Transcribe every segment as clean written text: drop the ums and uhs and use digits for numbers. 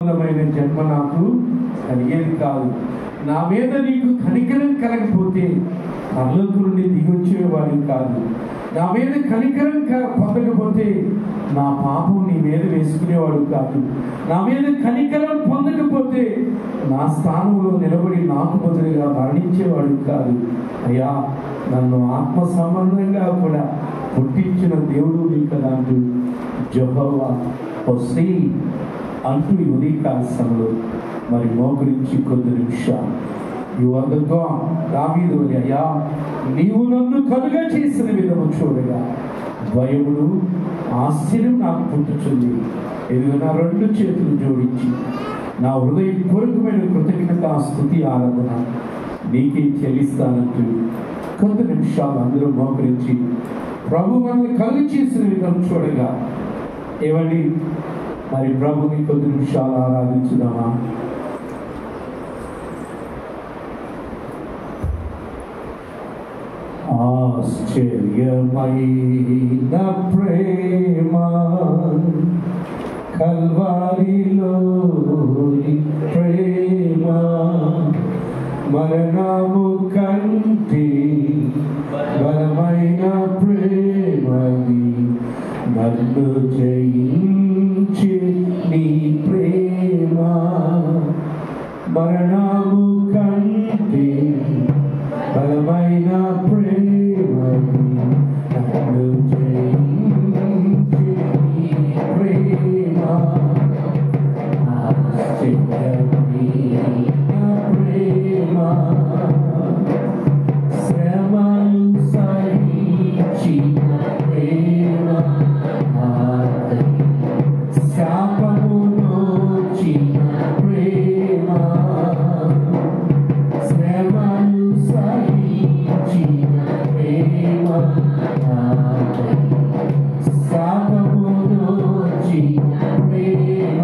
జన్మ నాకు కలిగేది కాదు. నా మీద నీకు కనికరం కలగకపోతే పరలోకం నుండి దిగొచ్చేవాడిని కాదు. నా మీద కనికరం పొందకపోతే నా పాపం నీ మీద వేసుకునేవాడు కాదు. నా మీద కనికరం పొందకపోతే నా స్థానంలో నిలబడి నాకు బదులుగా మరణించేవాడు కాదు. అయ్యా, నన్ను ఆత్మ సంబంధంగా కూడా పుట్టించిన దేవుడు నీకు కదా అంటూ యెహోవా వస్తే అంటూ ఈ ఉదయకాల సమయంలో మరి మోకరించి కొద్ది నిమిషాలు యువతగా దావీదు వలె, అయ్యా నీవు నన్ను కలుగ చేసిన విధము చూడగా భయమును ఆశ్చర్యం నాకు పుట్టుచుంది. ఎదుగు నా రెండు చేతులు జోడించి నా హృదయపూర్వకమైన కృతజ్ఞత స్తుతి ఆరాధన నీకే చెల్లిస్తానంటూ కొద్ది నిమిషాలు అందరూ మోకరించి ప్రభు మనల్ని కలుగ చేసిన విధం చూడగా ఏమండి మరి ప్రభుని కొద్ది నిమిషాలు ఆరాధించుదామా? ఆశ్చర్యమైన ప్రేమ కల్వారిలోని ప్రేమ మరణము కంటే బలమైన ప్రేమని నన్ను జయించి నీ ప్రేమ మరణము కంటే బలమైన ప్రేమని నన్ను జయించి నీ ప్రేమ ఆశ్చర్యమైన ప్రేమ శ్రమలు సహించిన ప్రేమ శాపమును చిన ప్రేమ శ్రమలు సహించిన ప్రేమ శాపమును చిన ప్రేమ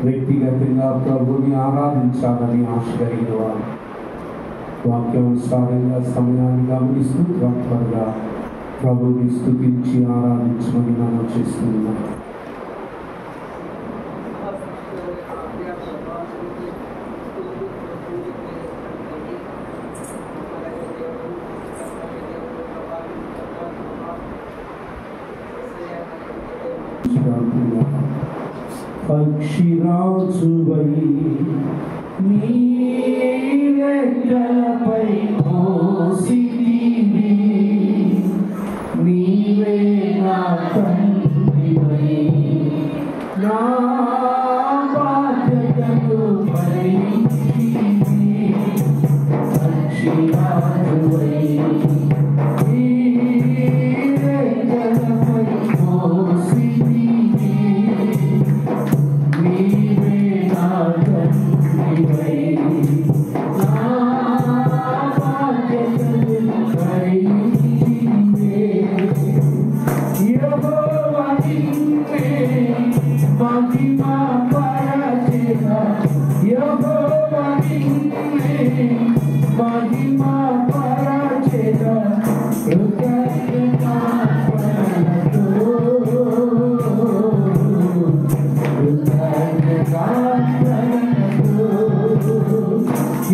వ్యక్తిగతంగా ప్రభుని ఆరాధించాలని ఆశ కలిగిన వారు వాక్యానుసారంగా సమయాన్ని గమనిస్తూ త్వరగా ప్రభుని స్తుతించి ఆరాధించమని మనం చేస్తున్నాం. పక్షిరాజువై నీ రెక్కలపై మోసితివి, నీవే నా తండ్రివై నా బాధ్యతను భరించితివి. పక్షిరాజువై నీ రెక్కలపై మోసితివి, నీవే నా తండ్రివై నా బాధ్యతను భరించితివి. యెహోవా నిన్నే మహిమ పరచెదా, యెహోవా నిన్నే మహిమ పరచెదా, కృతజ్ఞతార్పణలతో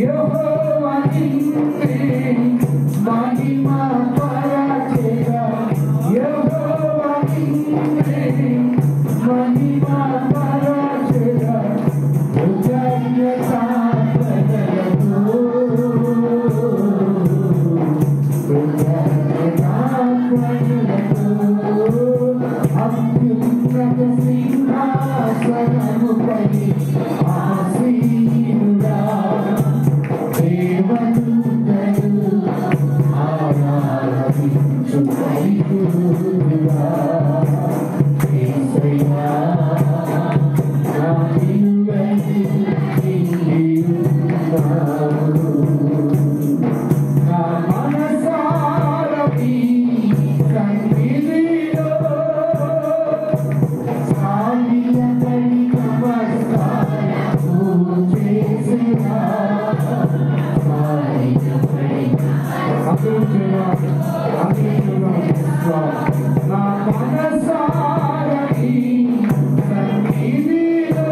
యెహోవా నిన్నే మహిమ పరచెదా, యెహోవా నిన్నే మహిమ పరచెదా, కృతజ్ఞతార్పణలతో అత్యున్నత సింహాసనముపై ఆసీనుడా, దేవదూతలు ఆరాధించు వైద్యుడా, యేసయ్యా నా నిలువెత్తు నిండియున్నావు. నా మనసారా నీ సన్నిధిలో సాగిలపడి నమస్కారము చేసేదా, సాగిలపడి నా మనసారా నీ సన్నిధిలో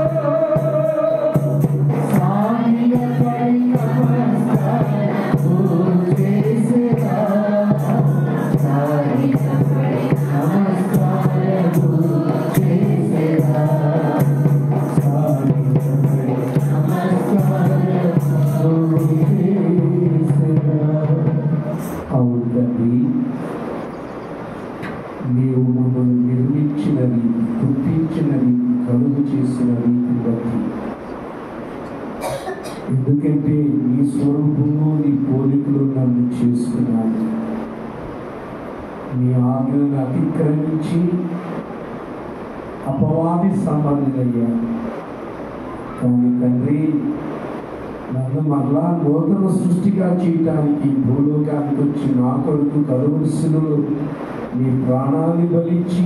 సాగిలపడి నమస్కారము చేసేదా, సాగిలపడి నమస్కారము చేసేదా, సాగిలపడి నమస్కారము చేసేదా. అవును తండ్రి, నీవు మమ్మల్ని నిర్మించిన రీతి, గుర్తించిన రీతి, కలుగు చేసిన రీతిని బట్టి, ఎందుకంటే నీ స్వరూపంలో నీ పోలికలో నన్ను చేసుకున్నాను. నీ ఆజ్ఞలను అతిక్రమించి అపవాది సంబంధించయ్యాను. కానీ తండ్రి, నన్ను మరలా నూతన సృష్టిగా చేయటానికి భూలోకానికి వచ్చి నా కొరకు కలువరిశిలో నీ ప్రాణాన్ని బలించి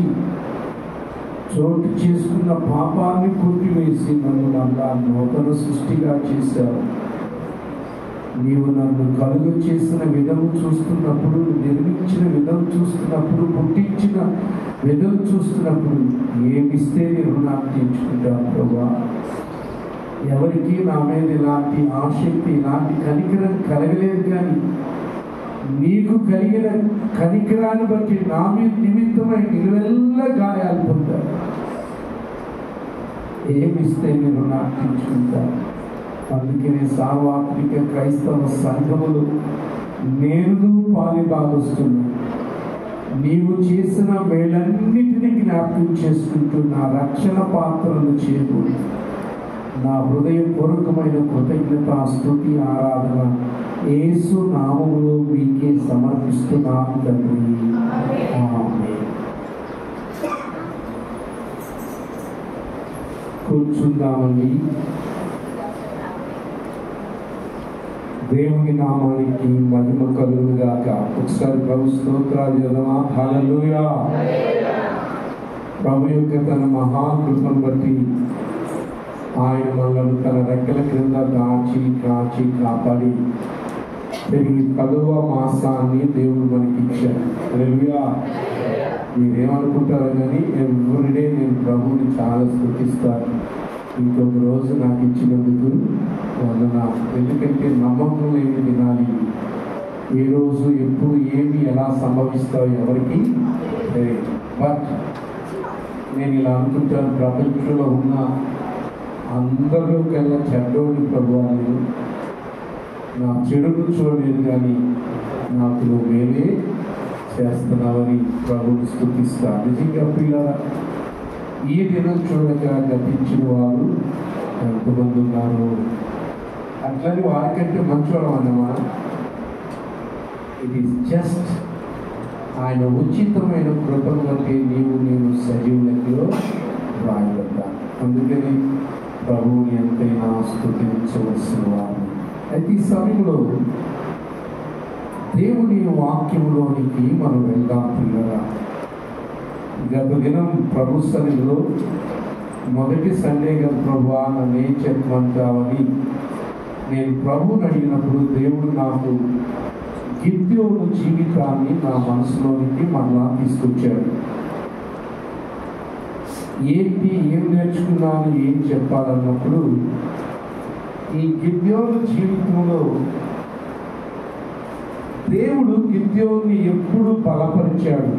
చోటు చేసుకున్న పాపాన్ని కొట్టివేసి నన్ను మరలా నూతన సృష్టిగా చేశావు. నీవు నన్ను కలుగు చేసిన విధం చూస్తున్నప్పుడు, నిర్మించిన విధం చూస్తున్నప్పుడు, పుట్టించిన విధం చూస్తున్నప్పుడు ఏమిస్తే నేను రుణాన్ని తీర్చుకుంటాను ప్రభా. ఎవరికి నా మీద ఇలాంటి ఆసక్తి, ఇలాంటి కనికరం కలగలేదు. కానీ నీకు కలిగిన కనికరాన్ని బట్టి నా మీద నిమిత్తమై నిలువెల్ల గాయాలు పొందారు. ఏమిస్తే నేను నాటించుకుంటాను. అందుకనే సార్వత్రిక క్రైస్తవ సంఘములు నేను పాలిభాగస్తున్నాను. నీవు చేసిన మేలన్నిటినీ జ్ఞాపకం చేసుకుంటూ నా రక్షణ పాత్రను చేకూరు. నా హృదయపూర్వకమైన కృతజ్ఞత, స్తుతి, ఆరాధన యేసు నామములో మీకే సమర్పిస్తున్నాను తండ్రి. ఆమేన్. కూర్చుందామండి. దేవుని నామానికి మహిమ కలుగును గాక. ఒకసారి ప్రభు స్తోత్రాలు చదవా. హల్లెలూయా. ప్రభు యొక్క తన మహాకృపను బట్టి ఆయన మనల్ని తన రెక్కల క్రింద దాచి కాచి కాపాడి తిరిగి 10వ మాసాన్ని దేవుడు మనకి ఇచ్చారు. హల్లెలూయా. మీరేమనుకుంటారో కానీ ఎవ్రీడే నేను ప్రభువుని చాలా స్తుతిస్తాను. ఇంకొక రోజు నాకు ఇచ్చినందుకు వందనాలు. ఎందుకంటే నమ్మకం లేని దినాలు ఏ రోజు ఎప్పుడు ఏమి ఎలా సంభవిస్తాయో ఎవరికి తెలియదు. బట్ నేను ఇలా అనుకుంటాను, ప్రపంచంలో ఉన్న అందరూ కల్లా చెడ్డోని ప్రభువాలు నా చెడును చూడలేదు, కానీ నాకు నువ్వు మేలే చేస్తున్నావని ప్రభువుని స్తుతిస్తాను. నిజంగా పిల్లల ఈ దినం చూడక గతించిన వారు ఎంతమంది ఉన్నారు? అట్లని వారికంటే మంచోళం అన్నమా? ఇట్ ఈస్ జస్ట్ ఆయన ఉచితమైన కృపను బట్టి నేను సజీవులతో రాయబడ్డా. అందుకని ప్రభువుని ఎంతైనా స్తుతించవలసిన వారు. అయితే ఈ సమయంలో దేవుని వాక్యంలోనికి మనం వెళ్దాం పిల్లరా. గత దినం ప్రభు సన్నిధిలో మొదటి సండేగా ప్రభువా నన్ను ఏం చెప్పమంటావని నేను ప్రభువుని అడిగినప్పుడు దేవుడు నాకు గిద్యోను జీవితాన్ని నా మనసులోనికి మళ్ళా తీసుకొచ్చాడు. ఏంటి, ఏం నేర్చుకున్నాను, ఏం చెప్పాలన్నప్పుడు ఈ గిద్యోను జీవితంలో దేవుడు గిద్యోన్ని ఎప్పుడు బలపరిచాడు,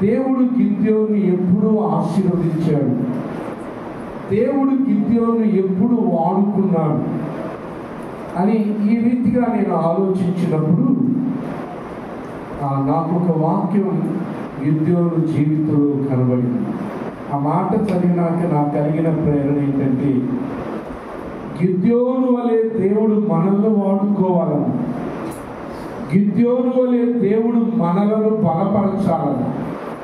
దేవుడు గిద్యోన్ని ఎప్పుడు ఆశీర్వదించాడు, దేవుడు గిద్యోన్ని ఎప్పుడు వాడుకున్నాడు అని ఈ రీతిగా నేను ఆలోచించినప్పుడు నాకు ఒక వాక్యం గిద్యోను జీవితంలో కనబడింది. ఆ మాట చదివినాక నాకు కలిగిన ప్రేరణ ఏంటంటే, గిద్యోను వలె దేవుడు మనల్ని వాడుకోవాలని, గిద్యోను వలె దేవుడు మనలను బలపరచాలని.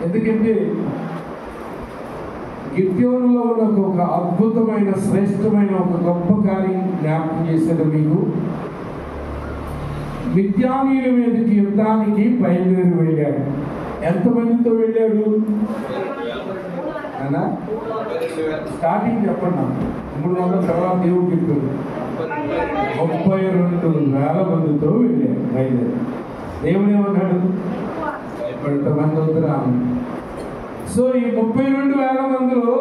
ఎందుకంటే గిద్యోనులో ఉన్న ఒక అద్భుతమైన శ్రేష్టమైన ఒక గొప్ప కార్యం జ్ఞాపకం చేసేది మీకు. మిద్యానీయుల మీదకి యుద్ధానికి బయలుదేరి వెళ్ళాడు. ఎంతమందితో వెళ్ళాడు అన్నా? స్టార్టింగ్ చెప్పండి. 300 తర్వాత దేవుడు చెప్పాడు 32,000 మందితో వెళ్ళాడు బయలుదేరి. దేవుడు ఏమన్నాడు? ఇంతమంది వద్దురా. సో ఈ 32,000 మందిలో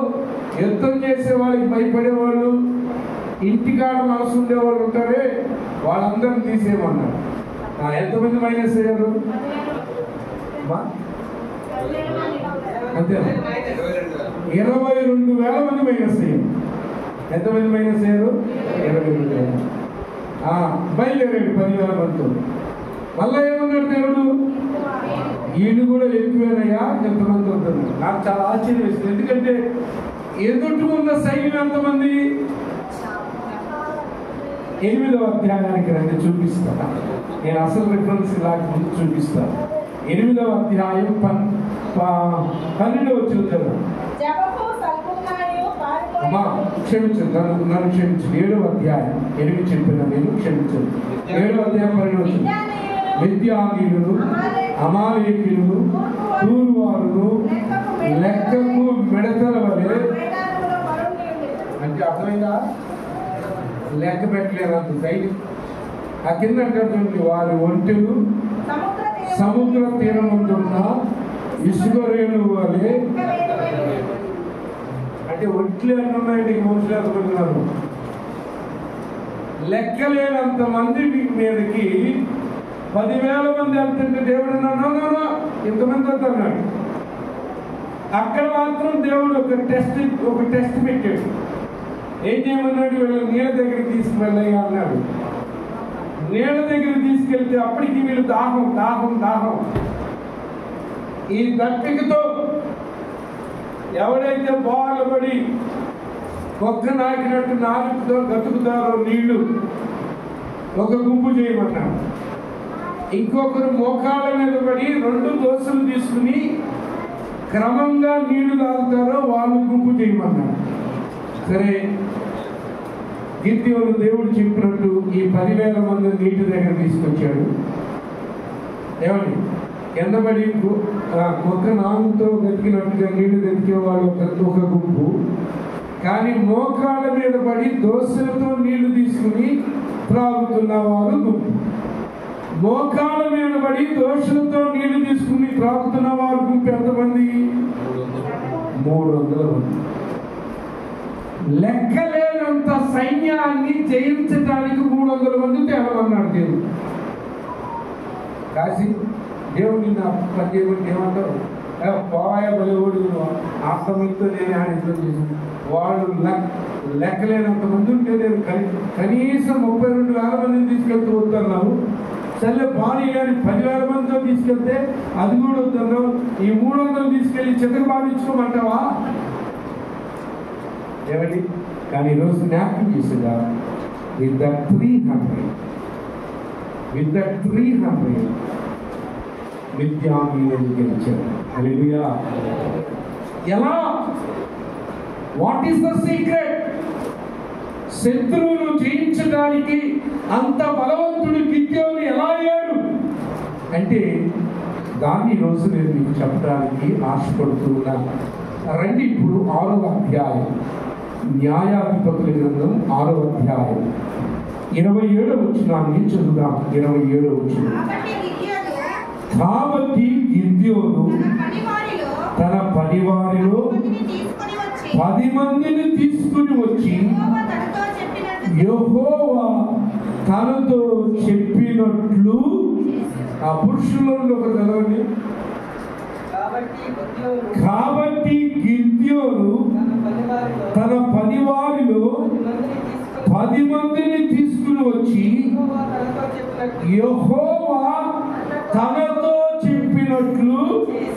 యుద్ధం చేసే వాళ్ళకి భయపడేవాళ్ళు, ఇంటికాడ మనసు ఉండేవాళ్ళు ఉంటారే, వాళ్ళందరినీ తీసేయమన్నాడు. ఎంతమంది మైనస్ అయ్యారు? అంతే, 22,000 మంది మైనస్ అయ్యారు. ఎంతమంది మైనస్ అయ్యారు? 22,000. బయలుదేరాడు 10,000 మందితో. మళ్ళా ఏమన్నాడు దేవుడు? వీళ్ళు కూడా ఎక్కువేనయ్యా, ఎంతమంది వద్దు. నాకు చాలా ఆశ్చర్యం వేస్తుంది. ఎందుకంటే ఎదుటి ఉన్న సైన్యం ఎంతమంది? 8వ అధ్యాయానికి రండి, చూపిస్తాను. నేను అసలు రిఫరెన్స్ ఇలాంటి ముందు చూపిస్తాను. 8వ అధ్యాయం 12వ వచనం. అమ్మా క్షమించండి, నన్ను క్షమించండి. 7వ అధ్యాయం 8 చెప్పిన నేను క్షమించండి. 7వ అధ్యాయం 12వ వచనం. మిద్యానీయులను, అమాలేకీయులను, తూరువారును లెక్కకు మిడతల వలె. అంటే అర్థమైందా? లెక్క పెట్టలేనంత సైడ్. ఆ కింద అంటుంది వారి ఒంటెలు సముద్ర తీరం ఉన్న ఇసుక రేణువు వలె. అంటే ఒంట్లు ఎన్ని ఉన్నాయండి? మనుషులు అనుకుంటున్నారు. లెక్కలేనంత మంది మీదకి 10,000 మంది వెళ్తుంటే దేవుడు అన్నాడు ఇంతమంది వద్దన్నాడు. అక్కడ మాత్రం దేవుడు ఒక టెస్ట్ పెట్టాడు. ఏం చేయమన్నాడు? వీళ్ళు నీళ్ళ దగ్గరికి తీసుకువెళ్ళయ్యా అన్నాడు. నీళ్ళ దగ్గర తీసుకెళ్తే అప్పటికి వీళ్ళు దాహం ఈ దప్పికతో ఎవడైతే బాగుపడి ఒక్క నాకినట్టు నాలుగుతో గతుకుతారో నీళ్లు ఒక గుంపు చేయమన్నాడు. ఇంకొకరు మోకాళ్ళ మీద పడి 2 దోసలు తీసుకుని క్రమంగా నీళ్లు తాగుతారో వాళ్ళు గుంపు చేయమన్నాడు. సరే, గిద్యోను దేవుడు చెప్పినట్టు ఈ 10,000 మంది నీటి దగ్గర తీసుకొచ్చాడు. ఏమండి? కిందపడి ఒక్క నాలుగుతో వెతికినట్టుగా నీళ్లు వెతికేవాడు ఒక గుంపు, కానీ మోకాళ్ళ మీద పడి దోసలతో నీళ్లు తీసుకుని త్రాగుతున్న వారు గుంపు. మోకాళ్ళ మీద పడి దోషలతో నీళ్లు తీసుకుని త్రాగుతున్న వారు గుంపు ఎంతమంది? 300 మంది. లెక్కలేనంత సైన్యాన్ని జయించడానికి 300 మంది తేవాలన్నాడు దేవుడు. కాశీ దేవుడు నిన్న పని చేయబట్టి ఏమంటారు? పోవాయ బలివాడు ఆత్మతో నేను ఆయన యుద్ధం చేశాను. వాడు లెక్కలేనంత మంది ఉంటే నేను కనీసం 32,000 మందిని తీసుకెళ్తూ వస్తున్నావు. సరే పానీ కానీ 10,000 మందితో తీసుకెళ్తే అది కూడా వస్తున్నావు. ఈ 300 తీసుకెళ్ళి చిత్ర బాధించుకోమంటావా ఏమని? కానీ ఈరోజు జ్ఞాపకం చేసేదా విత్ దట్ 300 మిద్యానీయులను గెలిచారు. హల్లెలూయా. ఎలా? What is the secret? శత్రువును జయించడానికి అంత బలవంతుడు గిద్యోను ఎలా అయ్యాడు అంటే దాన్ని ఈరోజు నేను మీకు చెప్పడానికి ఆశపడుతూ ఉన్నాను. రండి ఇప్పుడు 6వ అధ్యాయం, న్యాయాధిపతుల గ్రంథం 6వ అధ్యాయం 27వ వచనాన్ని చదువుదాం. 27వ వచనం. కాబట్టి గిద్యోను తన పనివారిలో 10 మందిని తీసుకుని వచ్చి యెహోవా తనతో చెప్పినట్లు ఆ పురుషులలో ఒక చదవండి. కాబట్టి గిద్యోను తన పనివారిలో 10 మందిని తీసుకుని వచ్చి యెహోవా తనతో చెప్పినట్లు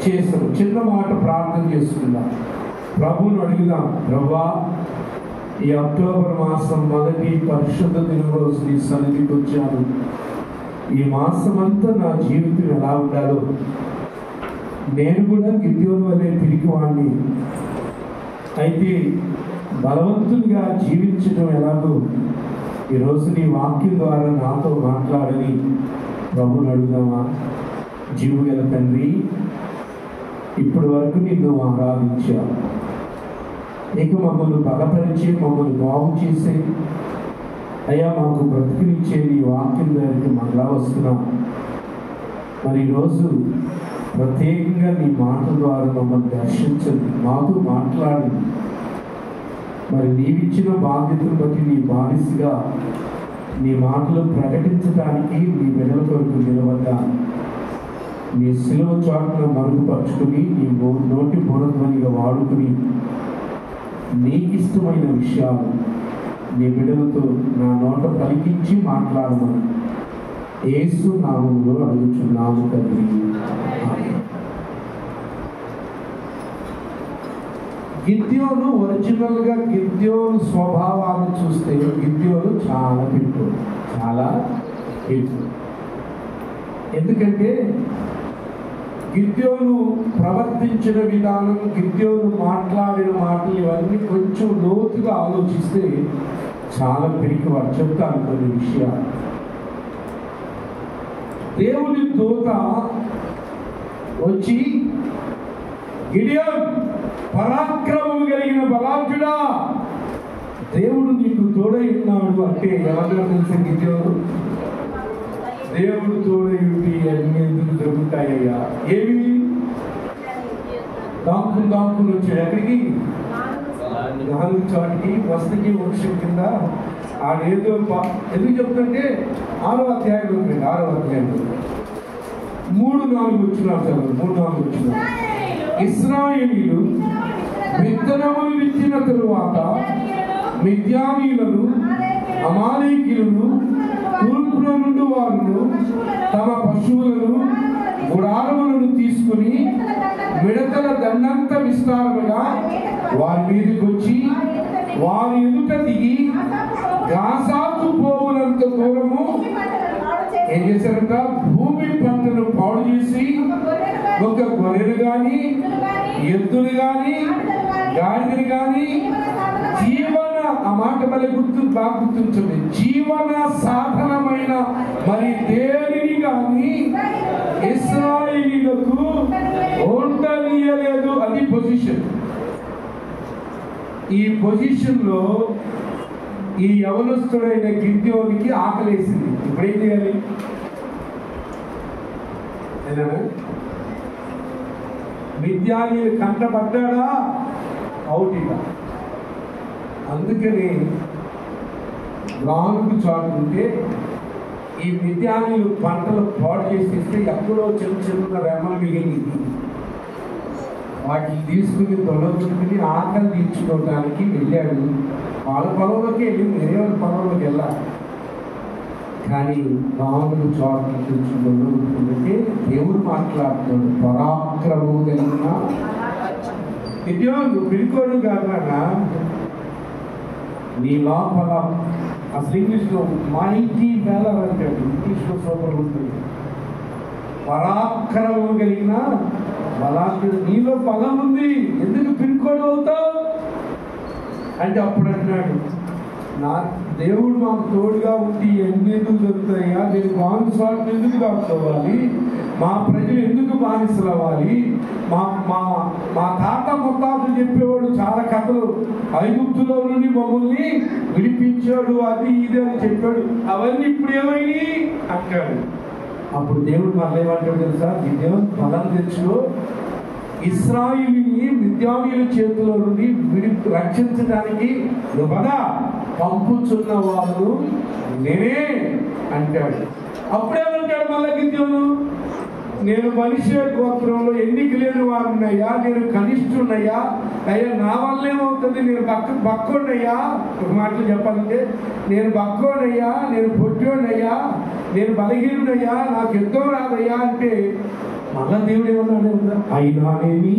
చేశాడు. చిన్న మాట ప్రార్థన చేసుకుందాం. ప్రభువును అడుగుదాం. ప్రభువా, ఈ అక్టోబర్ మాసం మొదటి పరిశుద్ధ దినం రోజు నీ సన్నిధికి వచ్చాను. ఈ మాసం అంతా నా జీవితం ఎలా ఉండాలో, నేను కూడా గిద్యోను వలె పిరికివాడిని, అయితే బలవంతునిగా జీవించడం ఎలాగో ఈరోజు నీ వాక్యం ద్వారా నాతో మాట్లాడని ప్రభువును అడుగుదామా? జీవుగల తండ్రి, ఇప్పటి వరకు నిన్ను ఆరాధించావు. ఇక మమ్మల్ని బలపరిచి మమ్మల్ని బాగు చేసే అయ్యా, మాకు బ్రతికినిచ్చే నీ వాక్యం దగ్గరికి మళ్ళా వస్తున్నాం. మరి ఈరోజు ప్రత్యేకంగా నీ మాట ద్వారా మమ్మల్ని దర్శించండి, మాతో మాట్లాడండి. మరి నీవిచ్చిన బాధ్యతను బట్టి నీ బానిసగా నీ మాటలు ప్రకటించడానికి నీ బిడ్డల కొరకు నిలబడ్డా. నీ సిలువ చాటును మరుగుపరుచుకుని నీ నోటి బోరధ్వనిగా వాడుకుని నీకు ఇష్టమైన విషయాలు నీ బిడ్డలతో నా నోట పలికించి మాట్లాడమని యేసు నామములో అడుగుచున్నాము తండ్రి. గిద్యోను ఒరిజినల్గా గిద్యోను స్వభావాన్ని చూస్తే గిద్యోను చాలా పిలుపు. ఎందుకంటే గిద్యోను ప్రవర్తించిన విధానం, గిద్యోను మాట్లాడిన మాటలు ఇవన్నీ కొంచెం లోతుగా ఆలోచిస్తే చాలా పిరికివాడు. చెప్తాను కొన్ని విషయాలు. దేవుని దూత వచ్చి, గిడియోన్, పరాక్రమం కలిగిన బలాఢ్యుడా, దేవుడు నీకు తోడై ఉన్నాడు అంటే ఎవరిలో తెలిసిన గిద్యోను? దేవుడు తోడయుండి అన్ని ఎందుకు దొరుకుతాయ్యా? ఏమి దాంకులు వచ్చాడు. ఎక్కడికి? 4 చాటికి వస్తకి వృక్షం కింద ఆడేదో ఎందుకు చెప్తుంటే 6వ అధ్యాయంలో 6వ అధ్యాయంలో 3-4 వచ్చినారు. చదువు 3-4 వచ్చినారు. ఇశ్రాయేలీయులు విత్తనములు విత్తిన తరువాత మిద్యానీయులను అమాలేకీయులను తూర్పున నుండి వారును తమ పశువులను గుడారములను తీసుకుని మిడతల దండంత విస్తారముగా వారి మీదకి వచ్చి వారి ఎదుట దిగి గాసాకు పోవునంత దూరము ఏం చేశారంట? భూమి పంటను పాడు చేసి ఒక గొర్రెను గాని, ఎద్దును గాని, గాడిదను గాని, జీవన, ఆ మాట మళ్ళీ బాగా గుర్తుంటుంది, జీవన సాధనమైన మరి దేనిని గాని ఇశ్రాయేలీయులకు ఉండనీయలేదు. అది పొజిషన్. ఈ పొజిషన్ లో ఈ యవనస్తుడైన గిద్యోనికి ఆకలేసింది. ఇప్పుడు ఏం చేయాలి? మిద్యానీయులు కంటపడ్డా అవుటిగా. అందుకని రానుకు చాటుకుంటే ఈ మిద్యానీయులు పంటలు పాడు చేసేస్తే ఎక్కడో చిన్న చిన్న రెమ్మలు మిగిలింది. వాటిని తీసుకుని తొలగుని ఆకలి తీర్చుకోవడానికి వెళ్ళాడు. వాళ్ళ పొలంలోకి వెళ్ళి వేరే వాళ్ళ పొలంలోకి వెళ్ళాలి. కానీ రాముడు చోట్ల కూర్చుంటే దేవుడు మాట్లాడుతున్నాడు. పరాక్రమము కలిగిన నువ్వు పిలుకోడు కాదా, నీ లోపల అసలు ఇంగ్లీష్లో మైటీ వేలర్ అంటాడు. ఇంగ్లీష్లో సూపర్ ఉంటుంది. పరాక్రమం కలిగిన బలాన్ని, నీలో బలం ఉంది, ఎందుకు పిలుకోడు అవుతావు అంటే అప్పుడు అంటున్నాడు, నా దేవుడు మాకు తోడుగా ఉండి ఎన్ని ఎందుకు జరుగుతాయా, నేను బానిసలు ఎందుకు దాచుకోవాలి, మా ప్రజలు ఎందుకు బానిసలు అవ్వాలి, మా మా మా తాత ముత్తాతలు చెప్పేవాడు చాలా కథలు, ఐగుప్తులో నుండి మమ్మల్ని విడిపించాడు, అది ఇది అని చెప్పాడు, అవన్నీ ఇప్పుడు ఏమైంది అంటాడు. అప్పుడు దేవుడు మళ్ళీ ఏమంటాడు తెలుసా, ఈ దేవుడు బలం తెచ్చుకో, ఇశ్రాయేలుని మిద్యానీయుల చేతిలో నుండి రక్షించడానికి నువ్వదా పంపుచున్న వాళ్ళు నేనే అంటాడు. అప్పుడేమంటాడు మళ్ళీ గిద్యోను, నేను మనిషి గోత్రంలో ఎన్నిక లేని వారు ఉన్నాయా, నేను కనిష్ఠున్నయ్యా, అయ్యా నా వల్ల ఏమవుతుంది, నేను బక్కోనయ్యా, ఒక మాటలు చెప్పాలంటే నేను బక్కోనయ్యా, నేను పొట్టోనయ్యా, నేను బలహీనుడయ్యా, నాకు యుద్ధం రాదయ్యా అంటే మళ్ళా దేవుడు ఏమన్నాడు, అయినానేమి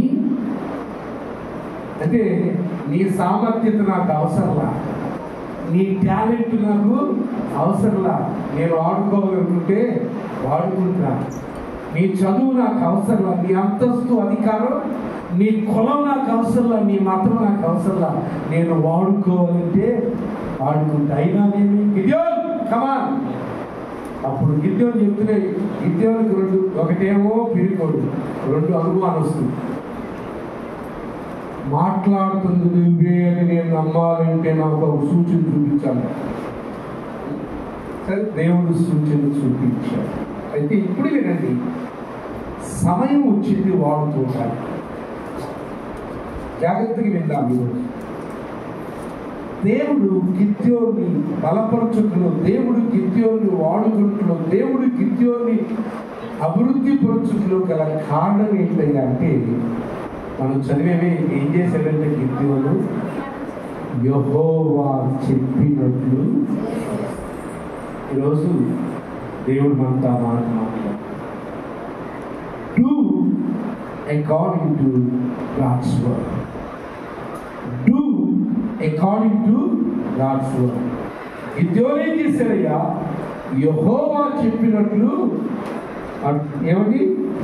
అంటే నీ సామర్థ్యత నాకు అవసరంలా, నీ టాలెంట్ నాకు అవసరంలా, నేను వాడుకోవాలనుకుంటే వాడుకుంటున్నా, నీ చదువు నాకు అవసరంలా, నీ అంతస్తు అధికారం నీ కులం నాకు అవసరంలా, నీ మతం నాకు అవసరంలా, నేను వాడుకోవాలంటే వాడుకుంటా. అయినానేమి గిద్యోన్ కమాన్. అప్పుడు గిద్యోను చెప్తున్నా, గిద్యోనికి రెండు, ఒకటేమో పిరికోడు, రెండు అనుమానం వస్తుంది. మాట్లాడుతుంది నువ్వే అని నేను నమ్మాలంటే నాకు ఒక సూచన చూపించాలి. సరే దేవుడు సూచన చూపించాడు. అయితే ఇప్పుడు వినండి, సమయం వచ్చింది వాడుకోవాలి, జాగ్రత్తగా విందాం. ఈరోజు దేవుడు గిద్యోన్ని బలపరచుకును, దేవుడు గిద్యోన్ని వాడుకుంటును, దేవుడు గిద్యోన్ని అభివృద్ధి పరచుకును గల కారణం ఏంటయ్యా అంటే, మనం చదివేవి ఏం చేశాడంటే, గిద్యోను యెహోవా చెప్పినట్లు. ఈరోజు దేవుడు మనతో మాట్లాడు, do according to God's word, do according to God's word. గిద్యోను ఏం చేశాడయ్యా, యెహోవా చెప్పినట్లు ఏమని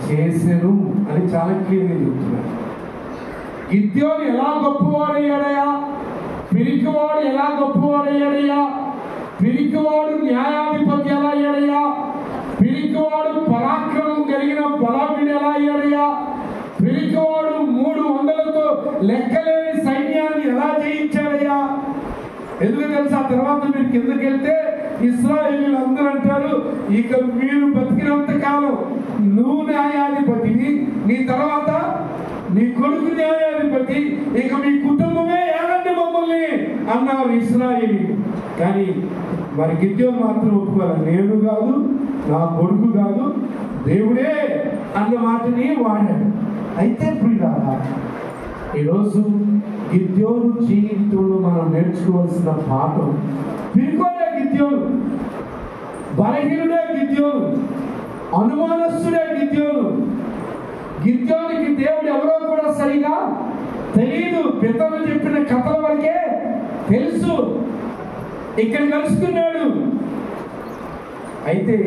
చేశాను అని చాలా క్లియర్గా చెప్తున్నాడు. గిద్యోను ఎలా గొప్పవాడయ్యాడయ్యా, పిరికివాడు ఎలా గొప్పవాడయ్యాడయ్యా, పిరికివాడు న్యాయాధిపతి ఎలా అయ్యాడయ్యా, పిరికివాడు పరాక్రమం కలిగిన బలాఢ్యుడు ఎలా అయ్యాడయ్యా, పిరికివాడు 300తో లెక్కలేని సైన్యాన్ని ఎలా జయించాడయ్యా. ఎందుకు తెలుసా, తర్వాత మీరు కిందకి వెళ్తే ఇశ్రాయేలీయులు అందరూ అంటారు, ఇక మీరు బతికినంత కాలం నువ్వు న్యాయాధిపతిని, నీ తర్వాత నీ కొడుకు న్యాయాధిపతి, ఇక మీ కుటుంబమే ఏనండి మమ్మల్ని అన్నారు ఇశ్రాయేలీయులు. కానీ మరి గిద్యోను మాత్రం ఒప్పుకోవాలి, నేను కాదు, నా కొడుకు కాదు, దేవుడే అన్న మాటని వాడాడు. అయితే ప్రియులారా, ఈరోజు గిద్యోను జీవితంలో మనం నేర్చుకోవాల్సిన పాఠం, పిరికోడే గిద్యోను, బలహీనుడే గిద్యోను, అనుమానస్తుడే గిద్యోను. గిద్యోనికి దేవుడు ఎవరో కూడా సరిగా తెలియదు, పితరులు చెప్పిన కథల వరకే తెలుసు, ఇక్కడ కలుసుకున్నాడు. అయితే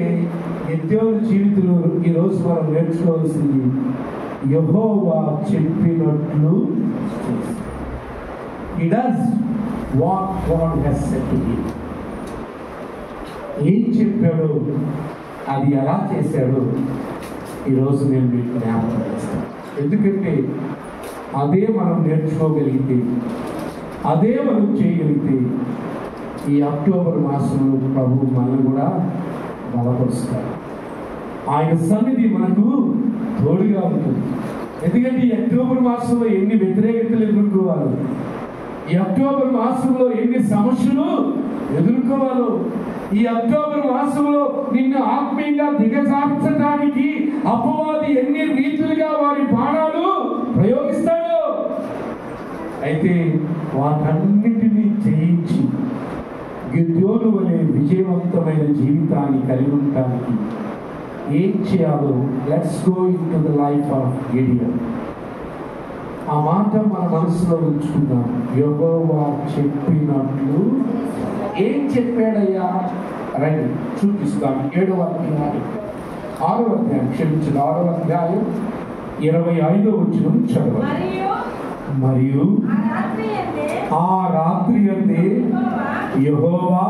గిద్యోను జీవితంలో ఈరోజు మనం నేర్చుకోవాల్సింది, యెహోవా చెప్పినట్లు he does what God has said to him. ఏం చెప్పాడో అది ఎలా చేశాడో ఈరోజు నేను మీకు జ్ఞాపకం చేస్తాను. ఎందుకంటే అదే మనం నేర్చుకోగలిగితే, అదే మనం చేయగలిగితే, ఈ అక్టోబర్ మాసంలో ప్రభు మనల్ని కూడా బలపరుస్తారు. ఆయన సన్నిధి మనకు తోడుగా ఉంటుంది. ఎందుకంటే ఈ అక్టోబర్ మాసంలో ఎన్ని వ్యతిరేకతలు ఎదుర్కోవాలి, ఈ అక్టోబర్ మాసంలో ఎన్ని సమస్యలు ఎదుర్కోవాలో ఈ అక్టోబర్ మాసంలో నిన్ను ఆత్మీయంగా దిగజార్చడానికి అపవాది ఎన్ని రీతులుగా వారి బాణాలు ప్రయోగిస్తాడు. అయితే వాటన్నిటినీ జయించి గిద్యోను అనే విజయవంతమైన జీవితాన్ని కలిగి ఉండటానికి ఏం చేయాలో let's go in to the life of Gideon. ఆ మాట మన మనసులో ఉంచుకుందాం. యెహోవా చెప్పినట్లు ఏం చెప్పాడయ్యా రండి చూపిస్తాం. 7వ అధ్యాయం 6వ అధ్యాయం క్షమించండి 6వ అధ్యాయం 25వ వచనం చదవండి. మరియు ఆ రాత్రి అందే యెహోవా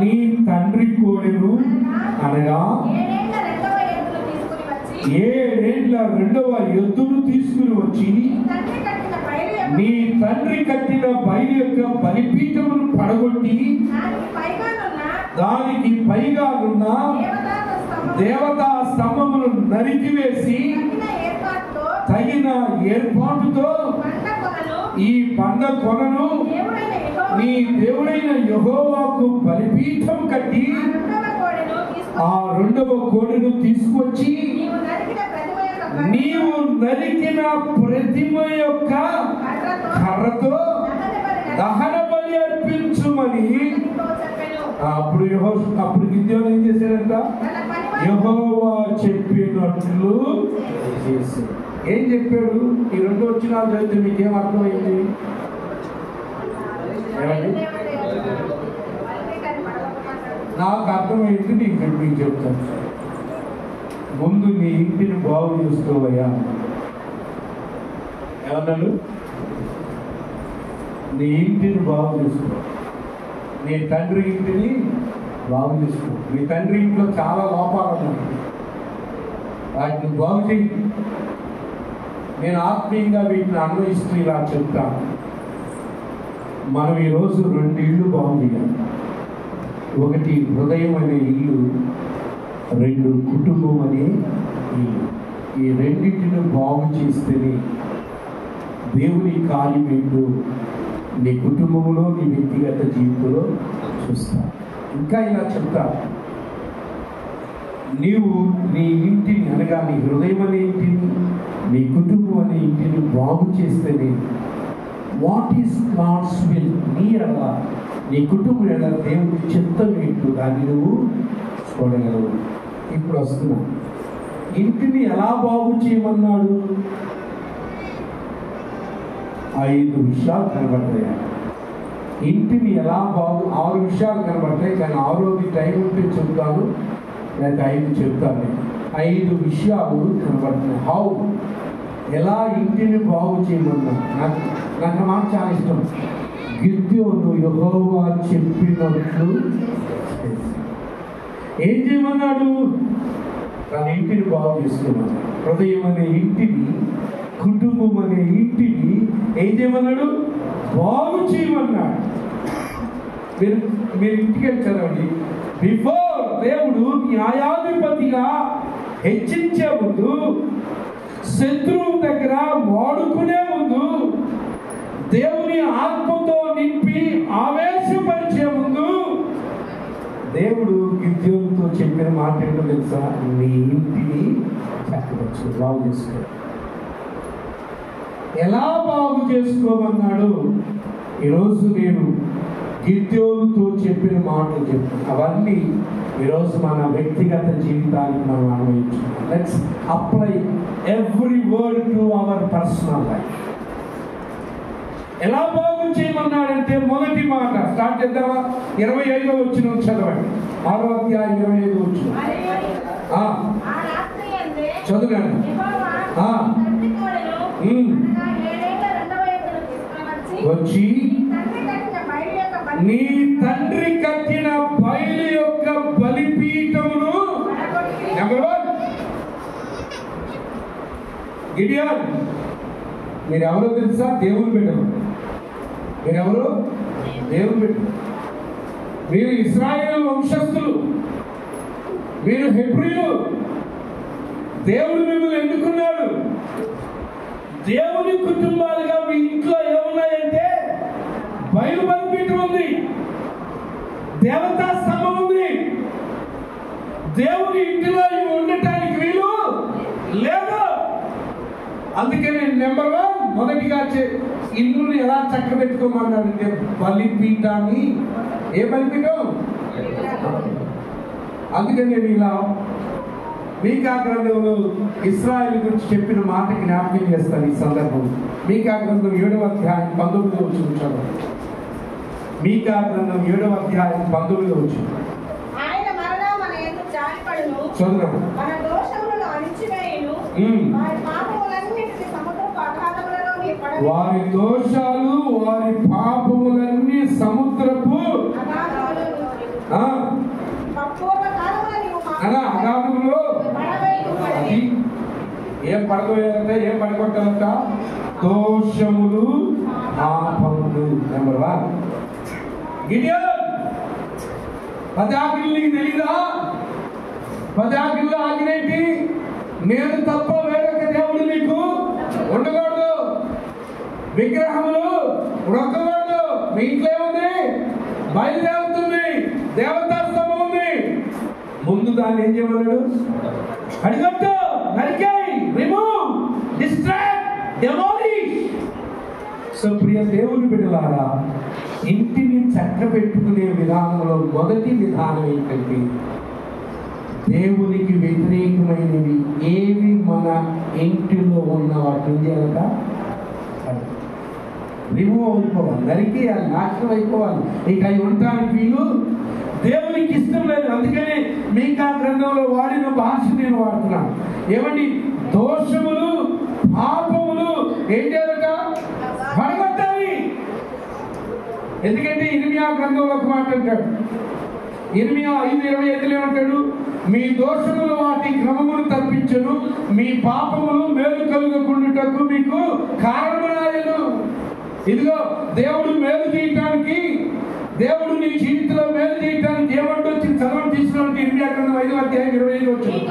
నీ తండ్రి కోడెను అనగా 7 రెండవ ఎద్దును తీసుకుని వచ్చి నీ తండ్రి కట్టిన బయలు యొక్క బలిపీఠమును పడగొట్టి దానికి పైగా ఉన్న దేవతా స్తంభమును నరికివేసి తగిన ఏర్పాటుతో ఈ బండ కొనను నీ దేవుడైన యెహోవాకు బలిపీఠం కట్టి ఆ రెండవ కోడెను తీసుకొచ్చి నీవు నరికిన ప్రతిమ యొక్క కర్రతో దహన బలి అర్పించుమని. అప్పుడు గిద్యోను ఏం చేశాడంట? యెహోవా చెప్పినట్లు చేశాడు. ఏం చెప్పాడు? ఈ 2 వచనాలు చదివితే మీకేం అర్థమైంది? నాకు అర్థమైంది, మీకు చెప్తాను. ముందు నీ ఇంటిని బాగు చేసుకోవయ్యా. ఏమన్నాడు? నీ ఇంటిని బాగు చేసుకో. నీ తండ్రి ఇంటిని బాగు చేసుకో. నీ తండ్రి ఇంట్లో చాలా లోపాలు ఉన్నాయి, వాటిని బాగు చేయి. నేను ఆత్మీయంగా వీటిని అన్వయిస్తూ ఇలా చెప్తాను. మనం ఈరోజు 2 ఇళ్ళు బాగు చేయాలి. ఒకటి హృదయం అనే ఇల్లు, 2 కుటుంబం అనే ఇల్లు. ఈ రెండింటిని బాగు చేస్తేనే దేవుని కార్యం ఏంటో నీ కుటుంబంలో నీ వ్యక్తిగత జీవితంలో చూస్తా. ఇంకా ఇలా చెప్తా, నీవు నీ ఇంటిని అనగా నీ హృదయం అనే ఇంటిని, నీ కుటుంబం అనే ఇంటిని బాగు చేస్తేనే వాట్ ఈస్ గాడ్స్ విల్, నీ ఎలా నీ కుటుంబం ఎలా దేవుడి చిత్తం ఏంటో దాన్ని నువ్వు చూడగలవు. ఇప్పుడు వస్తున్నా, ఇంటిని ఎలా బాగు చేయమన్నాడు? 5 విషయాలు కనబడతాయి. ఇంటిని ఎలా బాగు 6 విషయాలు కనబడతాయి, కానీ 6వది టైం ఉంటే చెప్తాను, లేకపోతే 5 చెప్తాను. 5 విషయాలు కనబడుతున్నాయి. హౌ, ఎలా ఇంటిని బాగు చేయమన్నా. నాకు మాట చాలా ఇష్టం. గిద్యోను యెహోవా చెప్పినట్లు ఏం చేయమన్నాడు? తన ఇంటిని బాగు చేసుకోమన్నాడు. హృదయం అనే ఇంటిని, కుటుంబం అనే ఇంటిని ఏం చేయమన్నాడు? బాగు చేయమన్నాడు. మీరు ఇంటికి చదవండి. బిఫోర్ దేవుడు న్యాయాధిపతిగా హెచ్చించే ముందు, శత్రువు దగ్గర వాడుకునే ముందు, దేవుని ఆత్మతో నింపి ఆవేశపరిచే ముందు దేవుడు గిద్యోనుతో చెప్పిన మాట ఏంటో తెలుసా? నీ ఇంటిని చక్కవచ్చు, బాగు చేసుకో. ఎలా బాగు చేసుకోమన్నాడు? ఈరోజు నేను గిద్యోనుతో చెప్పిన మాటలు చెప్తాను. అవన్నీ ఈరోజు మన వ్యక్తిగత జీవితానికి మనం అన్వయించుకుంటాం. Let's apply every word to our personal life. ఎలా బాగు చేయమన్నాడంటే మొదటి మాట స్టార్ట్ చేద్దామా? 25వ వచనం చదవండి. 6వ అధ్యాయం 25వ వచనం చదవండి. వచ్చి నీ తండ్రి కట్టిన బయలు యొక్క బలిపీఠమును. Number 1 Gideon. మీరెవరో తెలుసా? దేవుని బిడ్డలు. మీరెవరు? దేవుని బిడ్డలు. మీరు ఇశ్రాయేలు వంశస్థులు, మీరు హెబ్రీలు. దేవుడు మిమ్మల్ని ఎన్నుకున్నాడు. దేవుని కుటుంబాలుగా మీ ఇంట్లో ఏమున్నాయంటే బయలు బలిపీఠం ఉంది. దేవతా స్తంభం ఉంది. దేవుని ఇంటిలో ఇవి ఉండటానికి వీలు లేదు. అందుకని నెంబర్ 1 మొదటిగా ఇల్లుని ఎలా చక్క పెట్టుకోమన్నారంటే బలిపీఠాన్ని. ఏ బలిపీఠం? అందుకని నేను ఇలా మీకా గ్రంథంలో ఇశ్రాయేలు గురించి చెప్పిన మాట జ్ఞాపకం చేస్తాను ఈ సందర్భం. మీకా గ్రంథం 7వ అధ్యాయం 19వ వచనం. మీకా గ్రంథం 7వ అధ్యాయం 19వ వచనం. ఆయన మరలా మన యందు జాలిపడును, చదువు. మన దోషములను అణిచివేయును, వారి పాపములన్నిటిని సముద్రపు అగాధములలోని పడవేయును. వారి దోషాలు వారి పాపములన్నీ సముద్రపు అగాధములో ఏం పడగోయాలంటే ఏం పడగొట్టాలంట? దోషములు పాపములు. నెంబర్ 1 గిడియోన్ 10 ఆజ్ఞలు నీకు తెలీదా? 10 ఆజ్ఞలు ఆజ్ఞేంటి? నేను తప్ప వేరొక దేవుడు నీకు ఉండకూడదు, విగ్రహములు ఉడకకూడదు. మీ ఇంట్లో ఏముంది? బయలుదేరుతుంది, దేవతా స్తంభం ఉంది. ముందు దాన్ని ఏం చేయమన్నాడు? అడిగొట్టు, నరికేయ్, రిమూవ్, డిస్ట్రాక్ట్, డెమోలిష్. సో ప్రియ దేవుని బిడ్డలారా, ఇంటిని చక్క పెట్టుకునే విధానంలో మొదటి విధానం ఏంటంటే దేవునికి వ్యతిరేకమైనవి ఏవి మన ఇంటిలో ఉన్న వాటిని చేయాలట రిమూవ్ అయిపోవాలి, నరికేయాలి, నాశనం అయిపోవాలి. ఇక అవి ఉండటానికి వీలు దేవునికి ఇష్టం లేదు. అందుకని మీకా గ్రంథంలో వాడిన భాష నేను వాడుతున్నాను. ఏమండి? దోషములు పాపములు ఏం చేయాలట? పడగొట్టాలి. ఎందుకంటే ఇర్మియా గ్రంథంలో ఒక మాట అంటాడు. ఇర్మియా 5:25 ఏమంటాడు? మీ దోషములు వాటి క్రమమును తప్పించను, మీ పాపములు మేలు కలుగకుండుటకు మీకు కారణమయ్యను. ఇదిగో దేవుడు మేలు చేయటానికి, దేవుడు నీ జీవితంలో మేలు చేయటానికి ఏమంటూ వచ్చింది? చదవని తీసుకున్నట్టు ఇర్మియా గ్రంథం 5:25 వచ్చింది.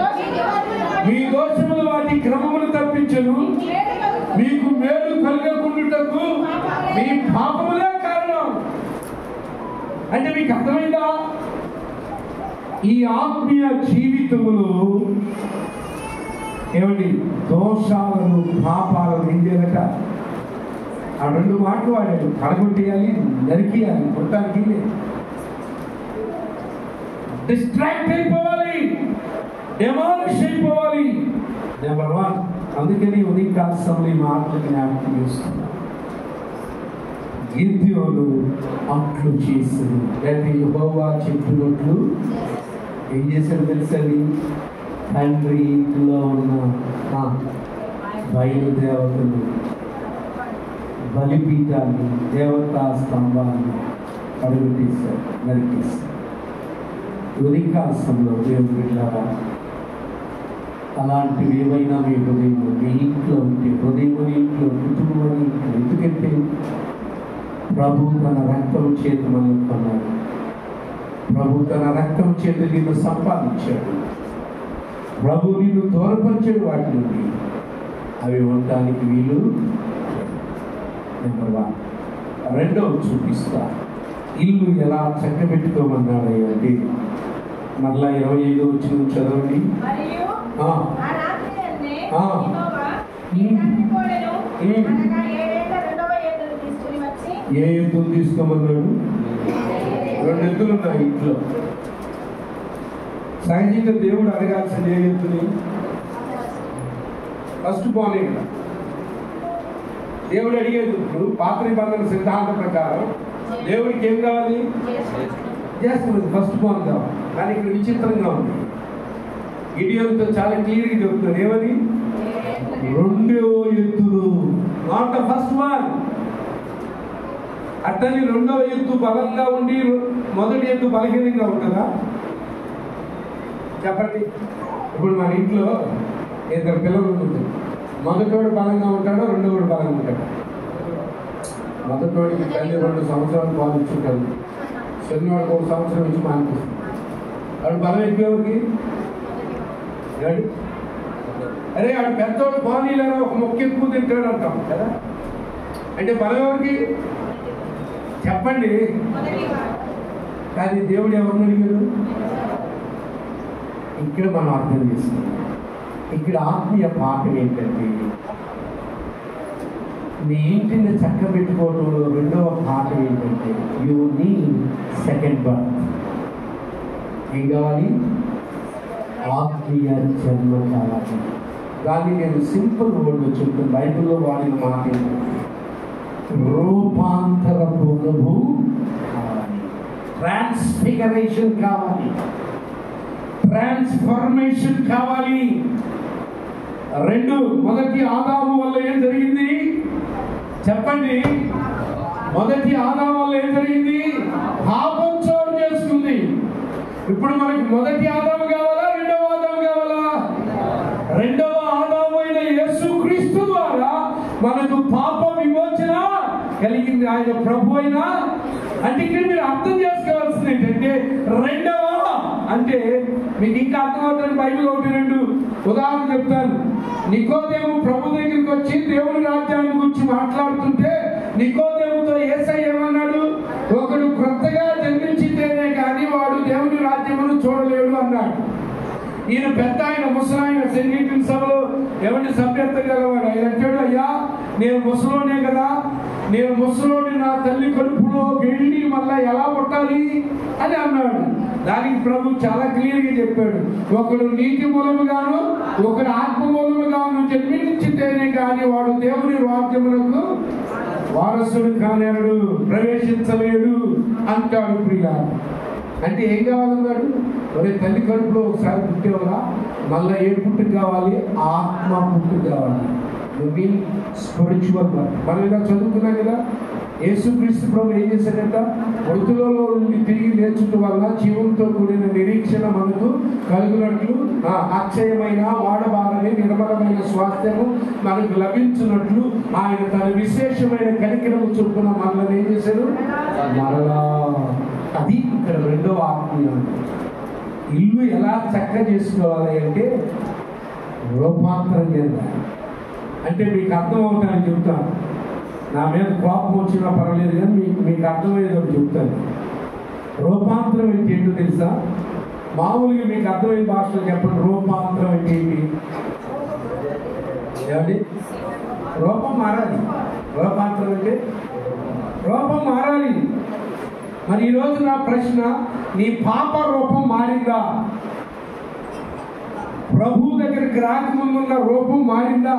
మీ దోషములు వాటి క్రమమును తప్పించను, మీకు మేలు కలుగకుండుటకు మీ పాపములే కారణం. అంటే మీకు అర్థమైందా? ఈ ఆత్మీయ జీవితములో ఏమండి దోషాలను పాపాలను ఏం చేయాలట? ఆ 2 మాటలు వాడాడు. పడగొట్టేయాలి, నరికేయాలి. కొట్టానికి డిస్ట్రాక్ట్ అయిపోవాలి, డెమాలిష్ అయిపోవాలి. నెంబర్ 1. అందుకని ఉదయకాల సమయంలో ఈ మాటలు జ్ఞాపకం చేస్తున్నాను. గిద్యోను అట్లు చేసింది. అంటే యెహోవా చెప్పినట్లు ఏం చేశాడు తెలుసని? తండ్రి ఇంట్లో ఉన్న బయలుదేవతలు, బలిపీఠాన్ని, దేవతా స్తంభాన్ని అడుగుతీశారు, నరికేశారు. ఉదయకాలంలో దేవుడు బిడ్డలారా, అలాంటివి ఏవైనా మీ హృదయంలో, మీ ఇంట్లో ఉంటే, హృదయం ఇంట్లో, కుటుంబం ఇంట్లో, ఎందుకంటే ప్రభు తన రక్తం చేత మనం కొన్నాడు. ప్రభు తన రక్తం చేత నిన్ను సంపాదించాడు. ప్రభు నిన్ను దూరపరిచాడు వాటి నుండి. అవి ఉండటానికి వీలు. నెంబర్ 1. రెండవ చూపిస్తా. ఇల్లు ఎలా చక్కబెట్టుకోమన్నాడు అంటే మరలా 25 వచ్చిన చదవండి. ఏ ఎద్దులు తీసుకోమన్నాడు? 2 ఎద్దులు ఉన్నాయి ఇంట్లో. సహజంగా దేవుడు అడగాల్సిన ఏ ఎద్దుని? ఫస్ట్ బాన్. దేవుడు అడిగేది ఇప్పుడు పాత నిబంధన సిద్ధాంతం ప్రకారం దేవుడికి ఏం కావాలి? చేస్తుంది, ఫస్ట్ బాన్ కావాలి. కానీ ఇక్కడ విచిత్రంగా ఉంది. గిడియోనుతో చాలా క్లియర్గా చెప్తున్నాడు. ఏమని? 2వ ఎద్దులు, నాట్ ద ఫస్ట్ వన్. అట్టని 2వ ఎద్దు బలంగా ఉండి మొదటి ఎద్దు బలహీనంగా ఉంటుందా? చెప్పండి. ఇప్పుడు మన ఇంట్లో 2 పిల్లలు ఉంటుంది. మొదటోడు బలంగా ఉంటాడో, 2వోడు బలంగా ఉంటాడు? మొదటోడికి తల్లి 2 సంవత్సరాలు పాలు ఇచ్చుంటాడు. చిన్నవాడికి 1 సంవత్సరం ఇచ్చి మానిపిస్తుంది. వాడు బలం ఎక్కువకి అరే వాడు పెద్దోడు బానీలలో ఒక మొక్క ఎక్కువ తింటాడు అంటాం కదా. అంటే బలం ఎవరికి చెప్పండి? కానీ దేవుడు ఎవరిని అడిగాడు? ఇక్కడ మనం అర్థం చేసుకున్నాం. ఇక్కడ ఆత్మీయ పాఠం ఏంటంటే, నీ ఇంటిని చక్కబెట్టుకోవడంలో రెండవ పాఠం ఏంటంటే, యూ నీడ్ సెకండ్ బర్త్. ఏం కావాలి? ఆత్మీయ జన్మ కావాలి. దాన్ని నేను సింపుల్ వర్డ్లో చెప్తాను. బైబిల్లో వాడిన మాట ఏంటంటే, రూపాంతరపు అనుభవం కావాలి, ట్రాన్స్ఫిగరేషన్ కావాలి, ట్రాన్స్ఫర్మేషన్ కావాలి. రెండు, మొదటి ఆదాము వల్ల ఏం జరిగింది చెప్పండి? మొదటి ఆదాము వల్ల ఏం జరిగింది? పాపం చోటు చేసుకుంది. ఇప్పుడు మనకి మొదటి ఆదాము కావాలా, రెండవ ఆదాము కావాలా? రెండవ ఆదాము అయిన యేసుక్రీస్తు ద్వారా మనకు పాప విమోచన కలిగింది, ఆయన ప్రభు అయినా. అంటే ఇక్కడ మీరు అర్థం చేసుకోవాల్సింది ఏంటంటే, రెండవ అంటే మీకు ఇంకా అర్థమవుతుంది. బైబిల్ ఒకటి రెండు ఉదాహరణ చెప్తాను. నికోదేము ప్రభు దగ్గరికి వచ్చి దేవుని రాజ్యాన్ని గురించి మాట్లాడుతుంటే నికోదేముతో యేసయ్య ఏమన్నాడు? ఒకడు క్రొత్తగా జన్మించితేనే కానీ వాడు దేవుని రాజ్యమును చూడలేడు అన్నాడు. ఈయన పెద్ద, ఆయన ముసలాయన, సెంగిటిన్ సభలో ఎవరిని సభ్యత గలవాడు. ఆయన అంటాడు, అయ్యా నేను ముసలోనే కదా, నేను ముసలోని, నా తల్లి కడుపులో వెళ్ళి మళ్ళా ఎలా పుట్టాలి అని అన్నాడు. దానికి ప్రభు చాలా క్లియర్గా చెప్పాడు, ఒకడు నీటి మూలముగాను ఒకడు ఆత్మ మూలముగాను జన్మించితేనే కానీ వాడు దేవుని రాజ్యములకు వారసుడు కానేడు, ప్రవేశించలేడు అంటాడు. ప్రియ అంటే ఏం కావాలన్నాడు? ఒరే తల్లి కడుపులో ఒకసారి పుట్టేవరా, మళ్ళీ ఏ పుట్టుకు కావాలి? ఆత్మ పుట్టుకు కావాలి. Spiritual birth. మనం ఇలా చదువుకున్నాం కదా, యేసుక్రీస్తు ప్రభు ఏం చేశాడంట? మృతులలో నుండి తిరిగి లేచుట వల్ల జీవంతో కూడిన నిరీక్షణ మనకు కలుగునట్లు, అక్షయమైన వాడబారని నిర్మలమైన స్వాస్థ్యము మనకు లభించినట్లు ఆయన తన విశేషమైన కనికరము చొప్పున మనల్ని ఏం చేశాడు? మరలా. అది ఇక్కడ రెండవ ఆత్మీయం. ఇల్లు ఎలా చక్క చేసుకోవాలి అంటే రూపాంతరం చేయాలి. అంటే మీకు అర్థం అవుతానని చెప్తాను. నా మీద కోపం వచ్చినా పర్వాలేదు కానీ మీకు అర్థమయ్యేది చెప్తాను. రూపాంతరం అంటే ఏంటో తెలుసా? మామూలుగా మీకు అర్థమైన భాషలో చెప్పండి. రూపాంతరం అంటే ఏంటి? ఏమండి? రూపం మారాలి. రూపాంతరం అంటే రూపం మారాలి. మరి ఈరోజు నా ప్రశ్న, నీ పాప రూపం మారిందా? ప్రభు దగ్గరికి రాకముందున్న రూపం మారిందా?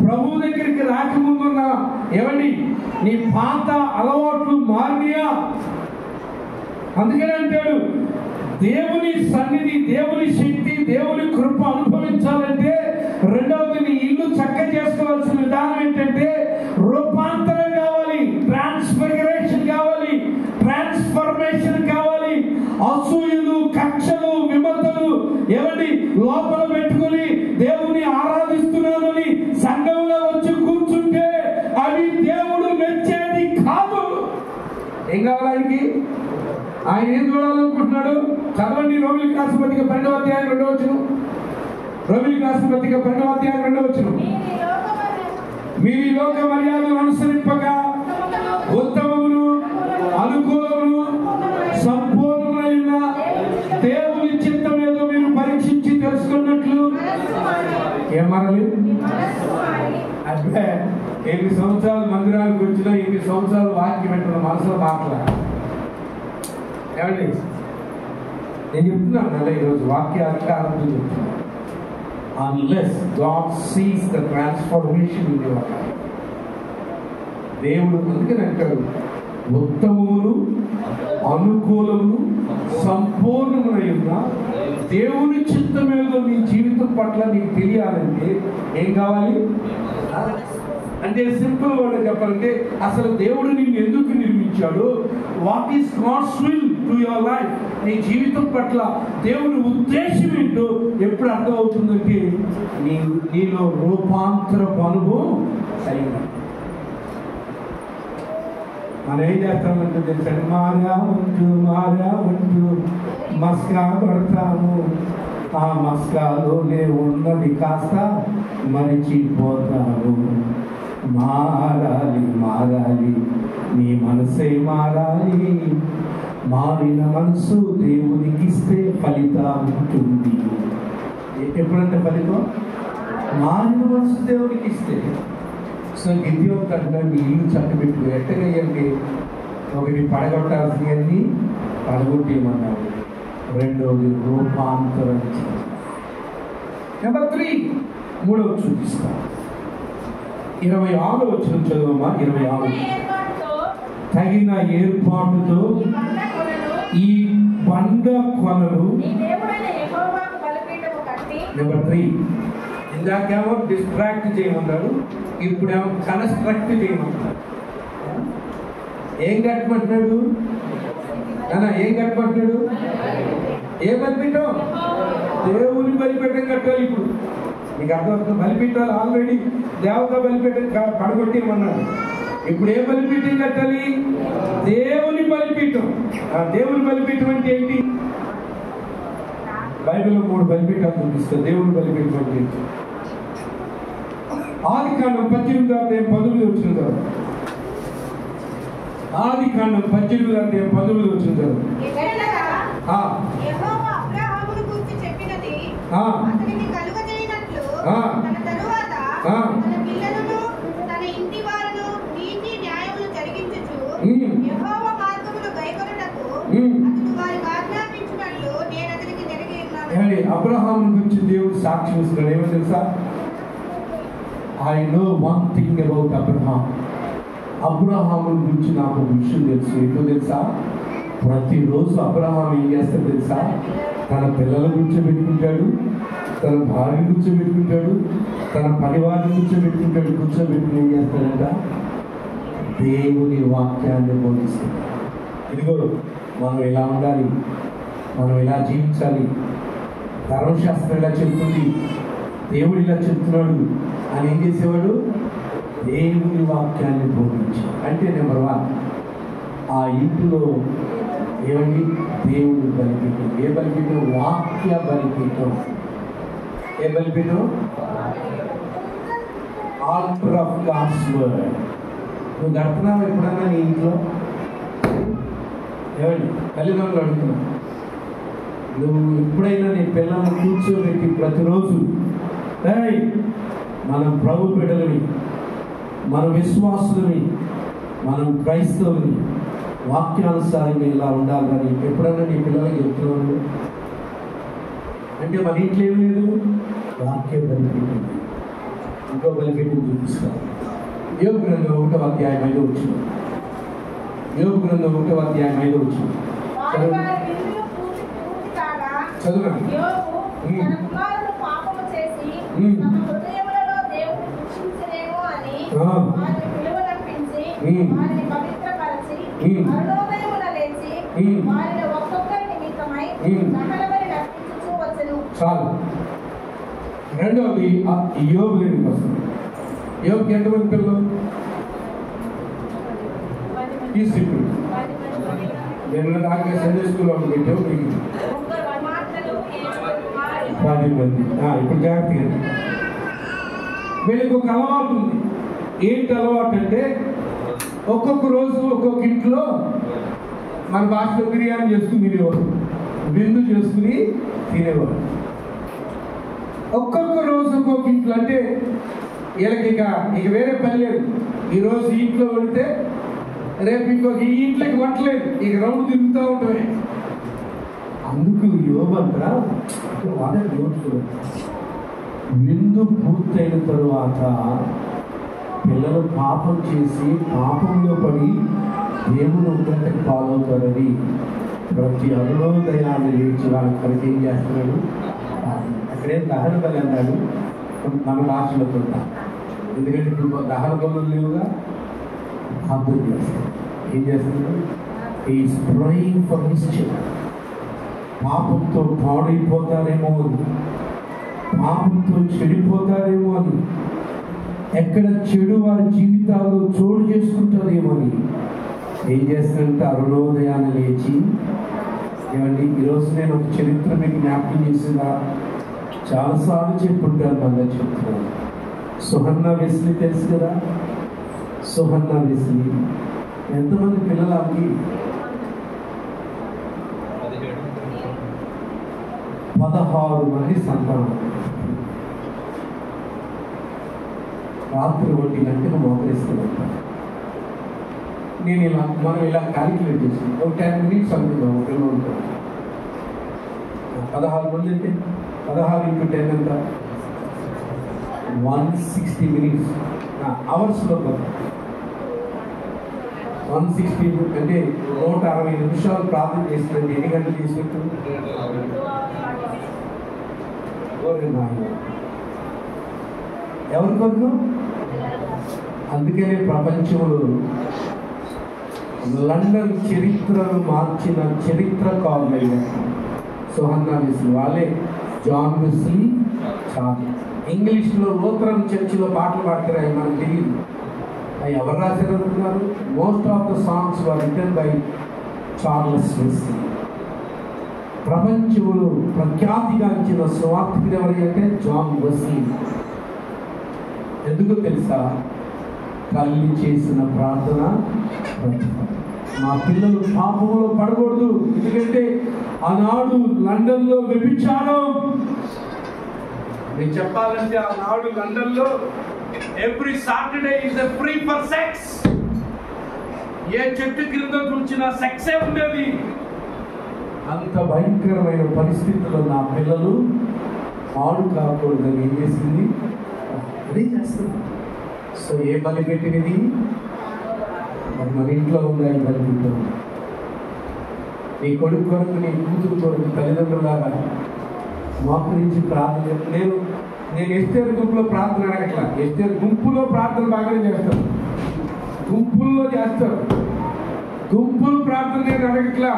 ప్రభు దగ్గరికి రాకముందున్న ఏమండి నీ పాత అలవాట్లు మారినాయా? అందుకని అంటాడు, దేవుని సన్నిధి, దేవుని శక్తి, దేవుని కృప అనుభవించాలంటే రెండవది నీ ఇల్లు చక్క చేసుకోవాల్సిన విధానం ఏంటంటే రూపాంతరం కావాలి, ట్రాన్స్ఫిగరేషన్ కావాలి, ట్రాన్స్ఫర్మేషన్ కావాలి. అసూయలు, కక్షలు, విమతలు ఏమండి లోపల పెట్టుకుని దేవుని ఆరాధిస్తున్నానని సంఘంలో వచ్చి కూర్చుంటే అవి దేవుడు మెచ్చేది కాదు. ఏం కావాలి ఆయన? ఏం చూడాలనుకుంటున్నాడు? చదవండి. రోమిలికి రాసిన పత్రిక 12వ అధ్యాయం 2వ వచనం. రోమిలికి రాసిన పత్రిక 12వ అధ్యాయం 2వ వచనం. మీరు ఈ లోక మర్యాదను అనుసరింపక ఉత్తమమును అనుకూలమును సంపూర్ణమైన దేవుని చిత్తం ఏదో మీరు పరీక్షించి తెలుసుకున్నట్లు ఏమనాలి? అంటే 8 సంవత్సరాలు మందిరానికి వచ్చినా 8 సంవత్సరాలు వాక్యం పెట్టిన మనసులో మాట్లాడాలి. ఏమండి నేను చెప్తున్నాను అలా ఈరోజు వాక్య అధికారంతో చెప్తున్నాను. Unless God sees the transformation in your life, దేవుడు అందుకని అంటాడు, ఉత్తమమును అనుకూలమును సంపూర్ణమునై ఉన్న దేవుని చిత్తమేదో నీ జీవితం పట్ల నీకు తెలియాలంటే ఏం కావాలి? అంటే సింపుల్ వర్డ్ చెప్పాలంటే అసలు దేవుడు నిన్ను ఎందుకు నిర్మించాడు? What is God's will to your life? నీ జీవితం పట్ల దేవుని ఉద్దేశం ఏంటో ఎప్పుడు అర్థం అవుతుందంటే నీలో రూపాంతరపు అనుభవం కలిగింది. మనం ఏం చేస్తామంటే తెలుసండి, మారా ఉంటూ మస్కా పడతాము. ఆ మస్కాలోనే ఉన్నది కాస్త మరిచిపోతాము. మారాలి నీ మనసే మారాలి. మారిన మనసు దేవునికి ఇస్తే ఫలితం ఉంటుంది. ఎప్పుడంటే ఫలితం మారిన మనసు దేవునికి ఇస్తే. సో గిద్యోను అంటున్నాడు, మీ ఇల్లు చక్కబెట్టు. ఎట్టగయ్యండి, ఒకటి పడగొట్టాల్సినవన్నీ పడగొట్టేయమన్నాడు. రెండవది రూపాంతరం. నెంబర్ 3, మూడవ చూపిస్తా. 26 వచ్చిన చదువమ్మా. 26 తగిన ఏర్పాటుతో ఈ బండ కొనలు. నెంబర్ 3 ఇందాకేమో డిస్ట్రాక్ట్ చేయమన్నాడు, ఇప్పుడేమో కన్స్ట్రక్ట్ చేయమన్నాడు. ఏం కట్టమంటున్నాడు అన్నా? ఏం కట్టమంటున్నాడు? ఏ బలిపీఠం? దేవుని బలిపీఠం కట్టాలి. ఇప్పుడు నీకు అర్థమవుతుంది. బలిపీఠాలు ఆల్రెడీ దేవత బలిపీఠం పడగొట్టేయమన్నాడు. ఇప్పుడు ఏ బలిపీఠం కట్టాలి? దేవుని బలిపీఠం. దేవుని బలిపీఠం అంటే ఏంటి? బైబిల్లో 3 బలిపీఠాలు చూపిస్తారు. దేవుని బలిపీఠం అంటే ఏంటి? ఆదికాండం 18 అధ్యాయం 19 వచ్చిన తర్వాత. ఆదికాండం 18 అధ్యాయం 19 వచ్చిన తర్వాత. అతనికి కలుగజేయనట్లు తన తరువాత తన పిల్లలను తన ఇంటి వారును నీతి న్యాయములు జరిగించుచు యెహోవా మార్గములు గైకొనుటకు అతడు వారికి ఆజ్ఞాపించినట్లు నేను అతనికి జరిగి ఉన్నాను. అబ్రహాము గురించి దేవుడు సాక్ష్యం ఇస్తున్నాడు. ఏమో తెలుసా? I know one thing about Abraham. Abraham గురించి నాకు ఒక విషయం తెలుసు. ఏంటో తెలుసా? ప్రతిరోజు అబ్రహాం ఏం చేస్తాడు తెలుసా? తన పిల్లల కూర్చోబెట్టుకుంటాడు, తన భార్య కూర్చోబెట్టుకుంటాడు, తన పరివారం కూర్చోబెట్టుకుంటాడు. కూర్చోబెట్టుకుని ఏం చేస్తాడంట? దేవుని వాక్యాన్ని బోధిస్తాడు. ఇదిగో మనం ఎలా ఉండాలి, మనం ఎలా జీవించాలి, ధర్మశాస్త్రం ఇలా చెప్తుంది, దేవుడు ఇలా చెప్తున్నాడు అని ఏం చేసేవాడు? దేవుని వాక్యాన్ని బోధించి. అంటే నెంబర్ 1 ఆ ఇంటిలో ఏమండి? దేవుని బలిపీఠం. ఏ బలిపీఠం? వాక్య బలిపీఠం. ఏ బలిపీఠం? Altar of God's word. నువ్వు గడుపుతున్నావు ఎప్పుడన్నా నీ ఇంట్లో? ఏమండి తల్లిదండ్రులు అడుగుతున్నావు, నువ్వు ఎప్పుడైనా నీ పిల్లల్ని కూర్చోబెట్టి ప్రతిరోజు మనం ప్రభు బిడ్డలని, మన విశ్వాసులని, మనం క్రైస్తవుని వాక్యానుసారంగా ఇలా ఉండాలని ఎప్పుడన్నా నీ పిల్లలకి చెప్తున్నాడు? అంటే మన ఇంట్లో ఏం లేదు, వాక్య బలిపీఠం. ఇంకో బలిపీఠం చూపిస్తాను. యోబు గ్రంథం 1వ అధ్యాయం 5వ వచనం. యోబు గ్రంథం 1వ అధ్యాయం 5వ వచనం చదవండి. చాలు. రెండవది యోబు దగ్గరికి వస్తుంది. యోబుకి ఎంతమంది పిల్లలు? ఇప్పుడు నేను దాకా సండే స్కూల్లో పెట్టావు మీకు 10 మంది. ఇప్పుడు జాగ్రత్తగా వీళ్ళకి ఒక అలవాటు ఉంది. ఏంటి అలవాటు అంటే ఒక్కొక్క రోజు ఒక్కొక్క ఇంట్లో మన భాషలో బిర్యానీ చేసుకుని తినేవారు, బిందు చేసుకుని తినేవారు. ఒక్కొక్క రోజు ఒక్కొక్క ఇంట్లో. అంటే వీళ్ళకి ఇక వేరే పని లేదు. ఈరోజు ఈ ఇంట్లో పెడితే రేపు ఇంకొక ఈ ఇంట్లోకి పట్టలేదు, ఇక రౌండ్ తిరుగుతూ ఉంటాయి. అందుకు యోబంతా విందు పూర్తయిన తరువాత పిల్లలు పాపం చేసి పాపంలో పడి దేవుని ఉగ్రతకు పాలవుతారని ప్రతి అరుణోదయాన్ని లేచి వాళ్ళకి కలిసి ఏం చేస్తున్నాడు? అక్కడే దహన బలి అన్నాడు మన భాషలో కొంత. ఎందుకంటే ఇప్పుడు దహన బలు లేవుగా, ప్రార్థన చేస్తాడు. ఏం చేస్తున్నాడు? Is praying for mischief. పాపంతో పాడైపోతారేమో అని, పాపంతో చెడిపోతారేమో అని, ఎక్కడ చెడు వారి జీవితాల్లో చోటు చేసుకుంటారేమో అని ఏం చేస్తానంటే అరుణోదయాన్ని లేచి. ఏమండి ఈరోజు నేను ఒక చరిత్ర మీకు జ్ఞాపకం చేసిందా? చాలాసార్లు చెప్పుంటాను, మళ్ళీ చెప్తున్నాను. సుహన్నా వెస్లీ తెలుసు కదా? సుహన్నా వెస్లీ ఎంతమంది పిల్లలకి? 16 మంది సంతానం. రాత్రి 1 గంటకు మోకరిస్తున్నాం. మనం ఇలా క్యాలిక్యులేట్ చేసి ఒక 10 minutes అనుకుందాం. ఒక పిల్లలతో 16 మంది అంటే 16 into 10 ఎంత? 160 minutes. అవర్స్లో 160 అంటే 160 నిమిషాలు ప్రార్థన చేసినట్టు ఎన్ని గంటలు చేసినట్టు? ఎవరి కొరకు? అందుకనే ప్రపంచంలో లండన్ చరిత్రను మార్చిన చరిత్రకారులు సోహన్నా వెస్లీ, వాళ్ళే జాన్ వెస్లీ చార్లెస్. ఇంగ్లీష్లో లూథరన్ చర్చిలో పాటలు పాడతారు, మనకు తెలియదు. అవి ఎవరు రాశారు అనుకున్నారు? Most of the songs were written by Charles Wesley. ప్రపంచంలో ప్రఖ్యాతిగాంచిన సువార్తికుడు ఎవరి అంటే జాన్ వెస్లీ. ఎందుకు తెలుసా? తల్లి చేసిన ప్రార్థన మా పిల్లలు పాపంలో పడకూడదు. ఎందుకంటే ఆనాడు లండన్లో వ్యభిచారం. నేను చెప్పాలంటే ఆనాడు లండన్లో every Saturday is free for sex. ఏ చెట్టు క్రింద చూసినా సెక్సే ఉండేది. అంత భయంకరమైన పరిస్థితుల్లో నా పిల్లలు పాడు కాకూడదని ఏం చేసింది? అదే చేస్తుంది. సో ఏ బలి పెట్టినది? మన ఇంట్లో ఉందా? ఈ బలి పెట్టింది. నీ కొడుకు కొరకు, నీ కూతురు కొరకు తల్లిదండ్రులాగా మోకరించి ప్రార్థన. నేను ఎస్టేర్ గుంపులో ప్రార్థన అడగట్లా. ఎస్టేర్ గుంపులో ప్రార్థన బాగానే చేస్తాను, గుంపుల్లో చేస్తారు. గుంపులు ప్రార్థన నేను అడగట్లా.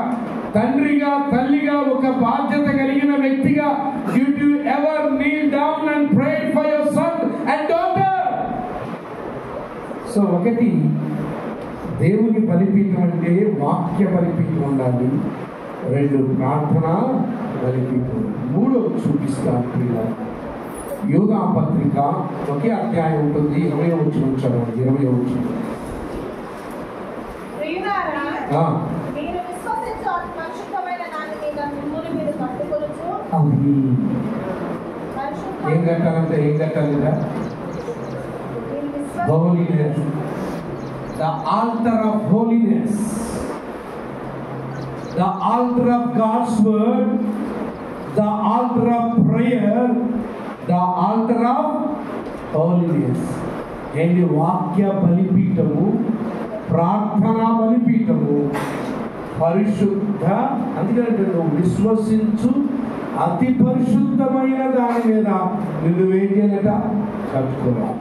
తండ్రిగా, తల్లిగా, ఒక బాధ్యత కలిగిన వ్యక్తిగా, did you ever kneel down and pray for your son and daughter? So ఒకటి, దేవుని బలిపీఠం అంటే వాక్య బలిపీఠం ఉండాలి. 2 ప్రార్థన బలిపీఠం. 3 చూపిస్తాను పిల్లలు. యోగా పత్రిక ఒకే అధ్యాయం ఉంటుంది. 20వ వచనం చదవండి. 20వ వచనం. ఏం కట్టాలంటే ఏం కట్టాలిరా? Holiness, the altar of holiness, the altar of God's word, the altar of prayer, the altar of holiness. ఏంటి? వాక్య బలిపీఠము, ప్రార్థనా బలిపీఠము, పరిశుద్ధ. అందుకంటే నువ్వు విశ్వసించు అతి పరిశుద్ధమైన దాని మీద నువ్వేం చేయాలట? కట్టుకోవాలి.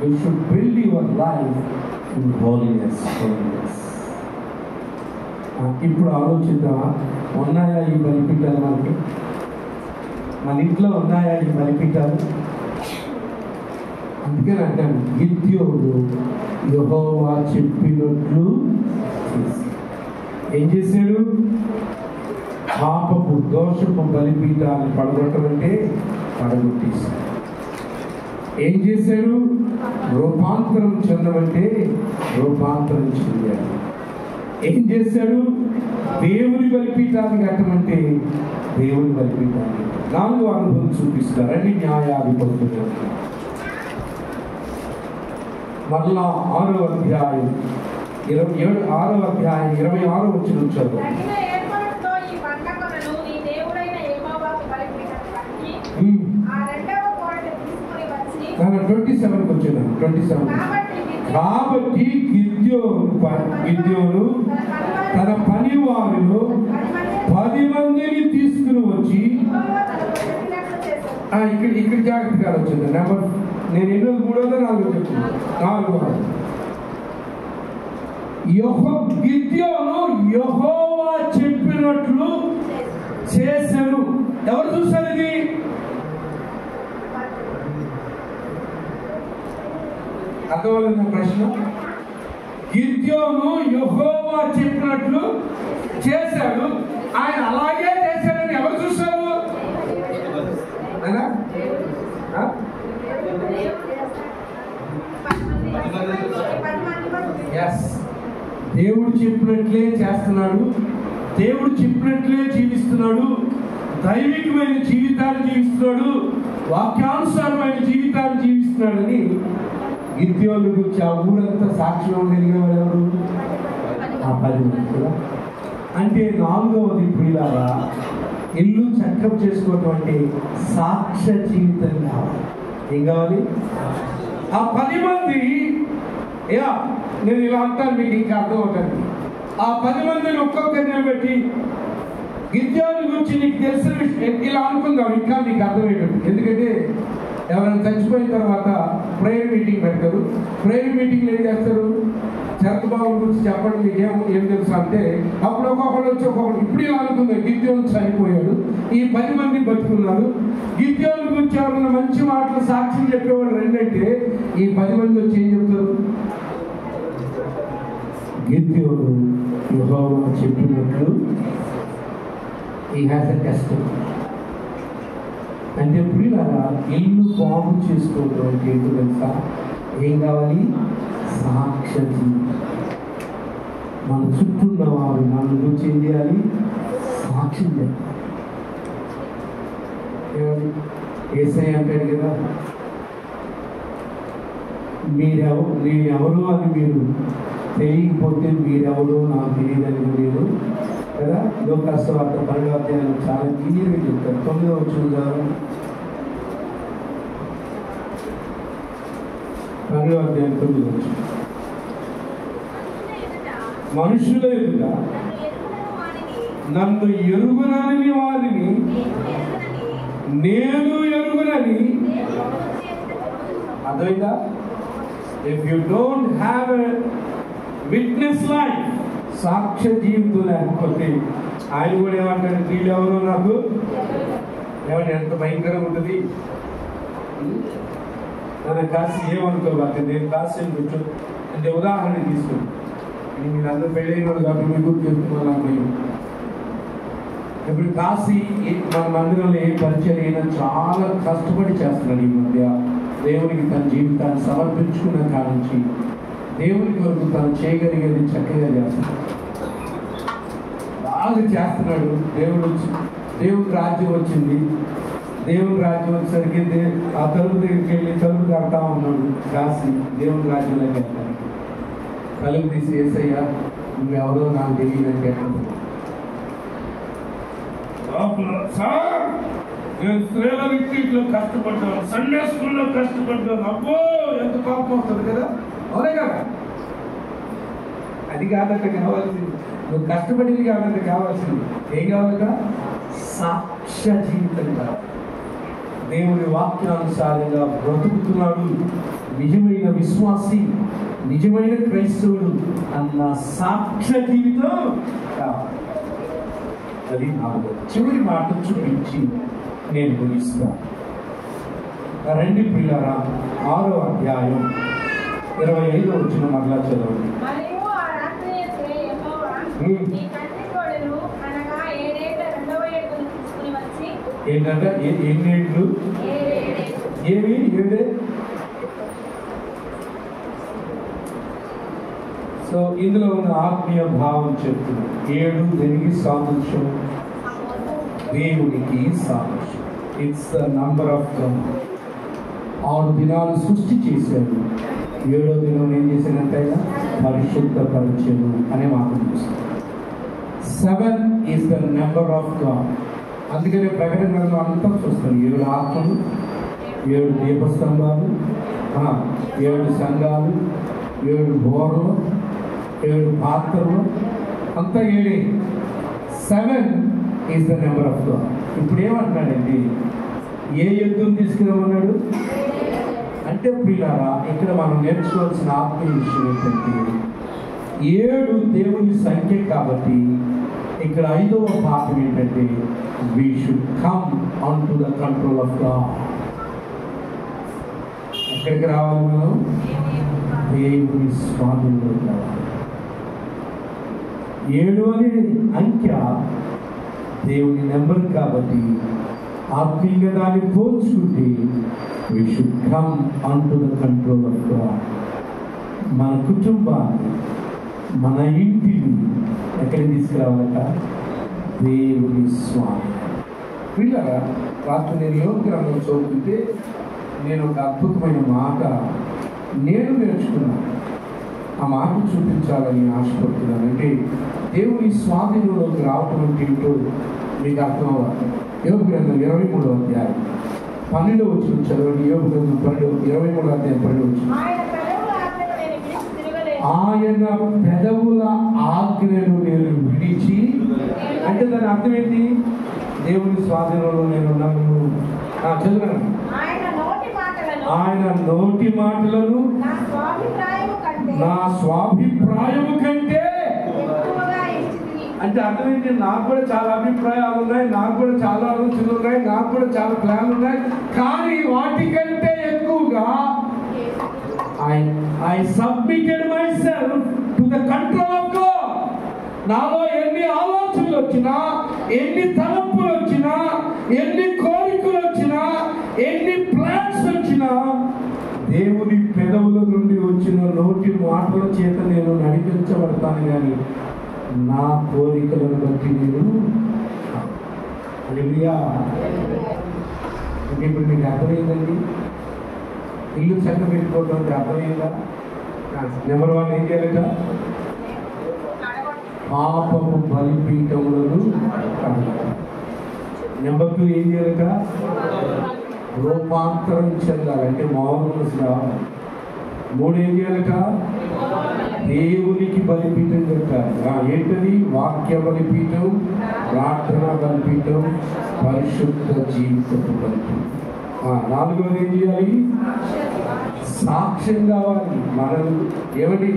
You should build your life in holiness. ఇప్పుడు ఆలోచిద్దామా? ఉన్నాయా ఈ బలిపీఠాలు? మనకి మన ఇంట్లో ఉన్నాయా ఈ బలిపీఠాలు? అందుకని అంటాను, గిద్యోనుడు యెహోవా చెప్పినట్లు ఏం చేశాడు? పాపపు దోషపు బలిపీఠాన్ని పడగొట్టమంటే పడగొట్టేశాడు. ఏం చేశాడు? రూపాంతరం చెందమంటే రూపాంతరం చెందాడు. ఏం చేశాడు? దేవుని బలిపీఠాన్ని కట్టమంటే దేవుని బలిపీఠాన్ని. 4వ అనుభవం చూపిస్తారండి. న్యాయాధిపతులు మరలా 6వ అధ్యాయం 26వ వచనం చదువు. 27కి వచ్చాను. 27. కాబట్టి గిద్యోను తన పనివారిలో 10 మందిని తీసుకుని వచ్చి, ఇక్కడ జాగ్రత్తగా వచ్చింది. నెంబర్ నేను 3వ 4వ చెప్తున్నాను. 4వ గిద్యోను యెహోవా చెప్పినట్లు చేశాడు. ఎవరు చూశారు ఇది? అర్థమవుతుంది ప్రశ్న. గిద్యోను యెహోవా చెప్పినట్లు చేశాడు. ఆయన అలాగే చేశాడని ఎవరు చూశారు? దేవుడు చెప్పినట్లే చేస్తున్నాడు, దేవుడు చెప్పినట్లే జీవిస్తున్నాడు, దైవికమైన జీవితాన్ని జీవిస్తున్నాడు, వాక్యానుసారమైన జీవితాన్ని జీవిస్తున్నాడని గిద్యోను గురించి ఆ ఊరంతా సాక్ష్యం కలిగిన వాడు ఎవరు? ఆ 10 మంది కూడా. అంటే 4వది ప్రియులారా, ఇల్లు చక్కం చేసుకోవటం అంటే సాక్ష్య జీవితం కావాలి. ఏం కావాలి? ఆ 10 మంది నేను ఇలా అంటాను, మీకు ఇంకా అర్థం అవుతుంది. ఆ 10 మందిని ఒక్కొక్కరిని పెట్టి గిద్యోను గురించి నీకు తెలిసిన విషయం ఇలా అనుకుందాం, ఇంకా నీకు అర్థమయ్యేటట్టు. ఎందుకంటే ఎవరైనా చచ్చిపోయిన తర్వాత ప్రేయర్ మీటింగ్ పెడతారు. ప్రేయర్ మీటింగ్లో ఏం చేస్తారు? చరకబాబు గురించి చెప్పండి, మీకు ఏం తెలుసు అంటే అప్పుడు ఒక్కొక్కడు వచ్చి ఒక్కొక్కడు ఇప్పుడు ఇలా అనుకుందాం, గిద్యోను చనిపోయాడు, ఈ 10 మంది బతుకున్నారు. గిద్యోను గురించి ఎవరైనా మంచి మాటలు సాక్ష్యం చెప్పేవాళ్ళు రెండంటే ఈ 10 మంది వచ్చి ఏం చెప్తారు? గిద్యోను యెహోవా చెప్పినట్లు he has a testimony. అంటే ప్రియులారా, ఇల్లు బాగు చేసుకోవడం అంటే ఏంటో తెలుసా? ఏం కావాలి? సాక్ష్య జీవితం. మన చుట్టూ ఉన్న వారు మన గురించి ఏం చేయాలి? సాక్ష్యం చెప్పాలి. యేసయ్య అంటాడు కదా, నేనెవరు అని మీరు తెలియకపోతే మీరెవరో నాకు తెలియదని మీరు కదా. లోకాసు వార్త 12వ అధ్యాయంలో చాలా క్లియర్గా చెప్తారు. 9వ వచనం ద్వారా 12వ అధ్యాయం 9వ వచనం, మనుషుల ఎదుట నన్ను ఎరుగునని వారిని నేను ఎరుగునని. అర్థమైందా? If you don't have a witness life, సాక్ష్య జీవితం లేకపోతే ఆయన కూడా ఏమంటాడు? వీళ్ళెవరో నాకు ఏమంటే ఎంత భయంకరంగా ఉంటుంది. నన్ను కాసి ఏమనుకోవాలి, నేను కాసి కూర్చో అంటే ఉదాహరణ తీసుకుని మీరు అందరూ పెళ్ళైన వాళ్ళు కాబట్టి మీకు తెలుసుకున్నాను. ఇప్పుడు కాశీ మన మందిరంలో ఏ పరిచయం అయినా చాలా కష్టపడి చేస్తున్నాడు. ఈ మధ్య దేవునికి తన జీవితాన్ని సమర్పించుకున్న కాడ నుంచి దేవుని కొరకు తను చేయగలిగేది చక్కగా చేస్తున్నాడు, బాగా చేస్తున్నాడు. దేవుని రాజ్యం వచ్చింది. దేవుని రాజ్యం వచ్చేసరికి ఆ తలుపు దగ్గరికి వెళ్ళి తలుపు కడతా ఉన్నాడు. కాశీ దేవుని రాజ్యంలోకి వెళ్తాడు. తలుపు తీసి యేసయ్య నువ్వెవరో నాకు తెలియదని చెప్పండి. నేను స్త్రీల రిట్రీట్లో కష్టపడ్డాను, సండే స్కూల్లో కష్టపడ్డాను. అబ్బో ఎంత కోపం వస్తుంది కదా. అవునే కదా? అది కాదంటే కావాల్సింది, నువ్వు కష్టపడింది కాదంటే కావాల్సింది ఏం కావాలిగా? సాక్ష్య జీవితం కాదు. దేవుని వాక్యానుసారంగా బ్రతుకుతున్నాడు, నిజమైన విశ్వాసి, నిజమైన క్రైస్తవుడు అన్న సాక్ష్య జీవితం కావాలి. అది నాకు చివరి మాట చూపించి నేను ముగిస్తాను. రెండు పిల్లరా 6వ అధ్యాయం 25వ వచనం మరలా చదవండి. ఏంటంటే ఎన్నేళ్ళు? ఏమి 7. సో ఇందులో ఉన్న ఆత్మీయ భావం చెప్తున్నాం. 7 దేనికి సాదృశ్యం? దేవునికి సాదృశ్యం. It's the number of God. 6 దినాలు సృష్టి చేశాడు, 7వ దినం ఏం చేసినట్టయినా పరిశుద్ధపరిచను అనే మాట చూస్తాం. 7 is the number of God. అందుకనే ప్రకటనలో అంతా చూస్తాం. 7 ఆత్మలు, 7 దీపస్తంభాలు, 7 సంఘాలు, 7 బోర్లు, 7 పాత్రలు, అంతా 7. 7 is the number of God. ఇప్పుడు ఏమంటున్నాడండి? ఏ యుద్ధం తీసుకురామన్నాడు అంటే పిల్లారా, ఇక్కడ మనం నేర్చుకోవాల్సిన ఆత్మీయ విషయం ఏంటంటే 7 దేవుని సంఖ్య కాబట్టి ఇక్కడ 5వ పాఠం ఏంటంటే we should come onto the control of God. ఎక్కడికి రావాలి? మనం దేవుని స్వాధీనంలో రావాలి. 7 అనే అంకె దేవుని నెంబర్ కాబట్టి ఆత్మీయంగా దాన్ని పోల్చుకుంటే we should come onto the control of God. మన కుటుంబాన్ని, మన ఇంటిని ఎక్కడికి తీసుకురావాలట? దేవుని స్వామి. పిల్లరా రాత్రి నేను యోగ గ్రంథం చదువుతుంటే నేను ఒక అద్భుతమైన మాట నేర్చుకున్నాను. ఆ మాట చూపించాలని ఆశపడుతున్నాను. అంటే దేవుని స్వాధీనంలోకి రావటం అంటే ఏంటో మీకు అర్థం అవ్వాలి. యోగ గ్రంథం 23వ అధ్యాయం 12వ వచనం చదవండి. యోగ గ్రంథం 23వ అధ్యాయం 12వ వచనం. ఆయన పెదవుల ఆజ్ఞను నేను విడిచి, అంటే దాని అర్థం ఏంటి? దేవుని స్వాధీనంలో నేను ఉన్నాను. చదువున్నాను. ఆయన నోటి మాటలను నా స్వాభిప్రాయము కంటే, అంటే అర్థం ఏంటి? నాకు కూడా చాలా అభిప్రాయాలు ఉన్నాయి, నాకు కూడా చాలా ఆలోచనలు ఉన్నాయి, నాకు కూడా చాలా ప్లాన్లు ఉన్నాయి. కానీ వాటికంటే ఎక్కువగా I submitted myself to the control of God. నాలో ఎన్ని ఆలోచనలు వచ్చినా, ఎన్ని తలంపులు వచ్చినా, ఎన్ని కోరికలు వచ్చినా, ఎన్ని ప్లాన్స్ వచ్చినా, దేవుని పెదవుల నుండి వచ్చిన నోటి మాటల చేత నేను నడిపించబడతాను. కానీ నా కోరికలను బట్టి నేను హల్లెలూయా. అంటే ఇప్పుడు మీకు అర్థమైందండి? ఇల్లు చక్క పెట్టుకోవడం అర్థమైందా? నెంబర్ 1 ఏం చేయాలట? పాపము బలిపీఠములను కడగాలి. నెంబర్ 2 ఏం చేయాలట? రూపాంతరం చెందాలి, అంటే మామూలు. 3 ఏం చేయాలట? దేవునికి బలిపీఠం కట్టాలి. ఏంటది? వాక్య బలిపీఠం, ప్రార్థన బలిపీఠం, పరిశుద్ధ జీవితపు బలిపీఠం. 4వది ఏం చేయాలి? సాక్ష్యం కావాలి. మనం ఏమిటి?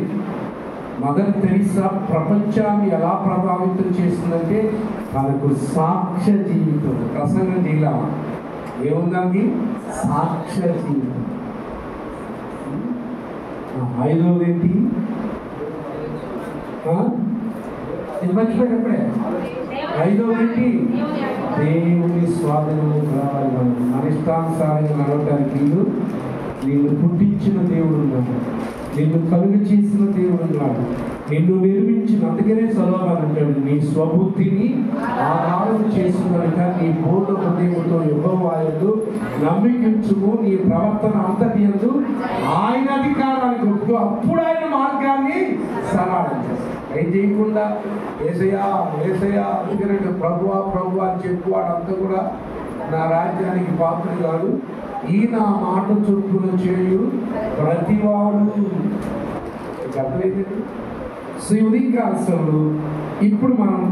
మదర్ తెరీసా ప్రపంచాన్ని ఎలా ప్రభావితం చేస్తుందంటే మనకు సాక్ష్య జీవితం. ప్రసంగం జిల్లా ఏముందండి? సాక్ష్య జీవితం. 5వది ఏంటి? ఇది మర్చిపోయినప్పుడే 5వది ఏంటి? దేవుని స్వాధీనంలో రావాలి. మనం అనిష్టానుసారంగా నడవడానికి నిన్ను పుట్టించిన దేవుడు ఉన్నాడు, నిన్ను కలుగు చేసిన దేవుడు ఉన్నాడు, నిన్ను నిర్మించిన. అందుకనే సొలొమోను అంటాడు, నీ స్వబుద్ధిని ఆధారం చేసుకున్నాక నీ పూర్ణ హృదయంతో యెహోవా యందు నమ్మికించుము, నీ ప్రవర్తన అంతటియందు ఆయన అధికారానికి ఒప్పుకో, అప్పుడు ఆయన మార్గాన్ని సరళం చేస్తాడు. ఏం చేయకుండా యేసయ్యా యేసయ్యా ఎందుకంటే ప్రభువా ప్రభు అని చెప్పువాడు అంతా కూడా నా రాజ్యానికి పాత్రుడు కాదు. ఈ నా మాట చొప్పున చేయు ప్రతివాడు. అర్థమైంది? ఉదయకాలంలో ఇప్పుడు మనం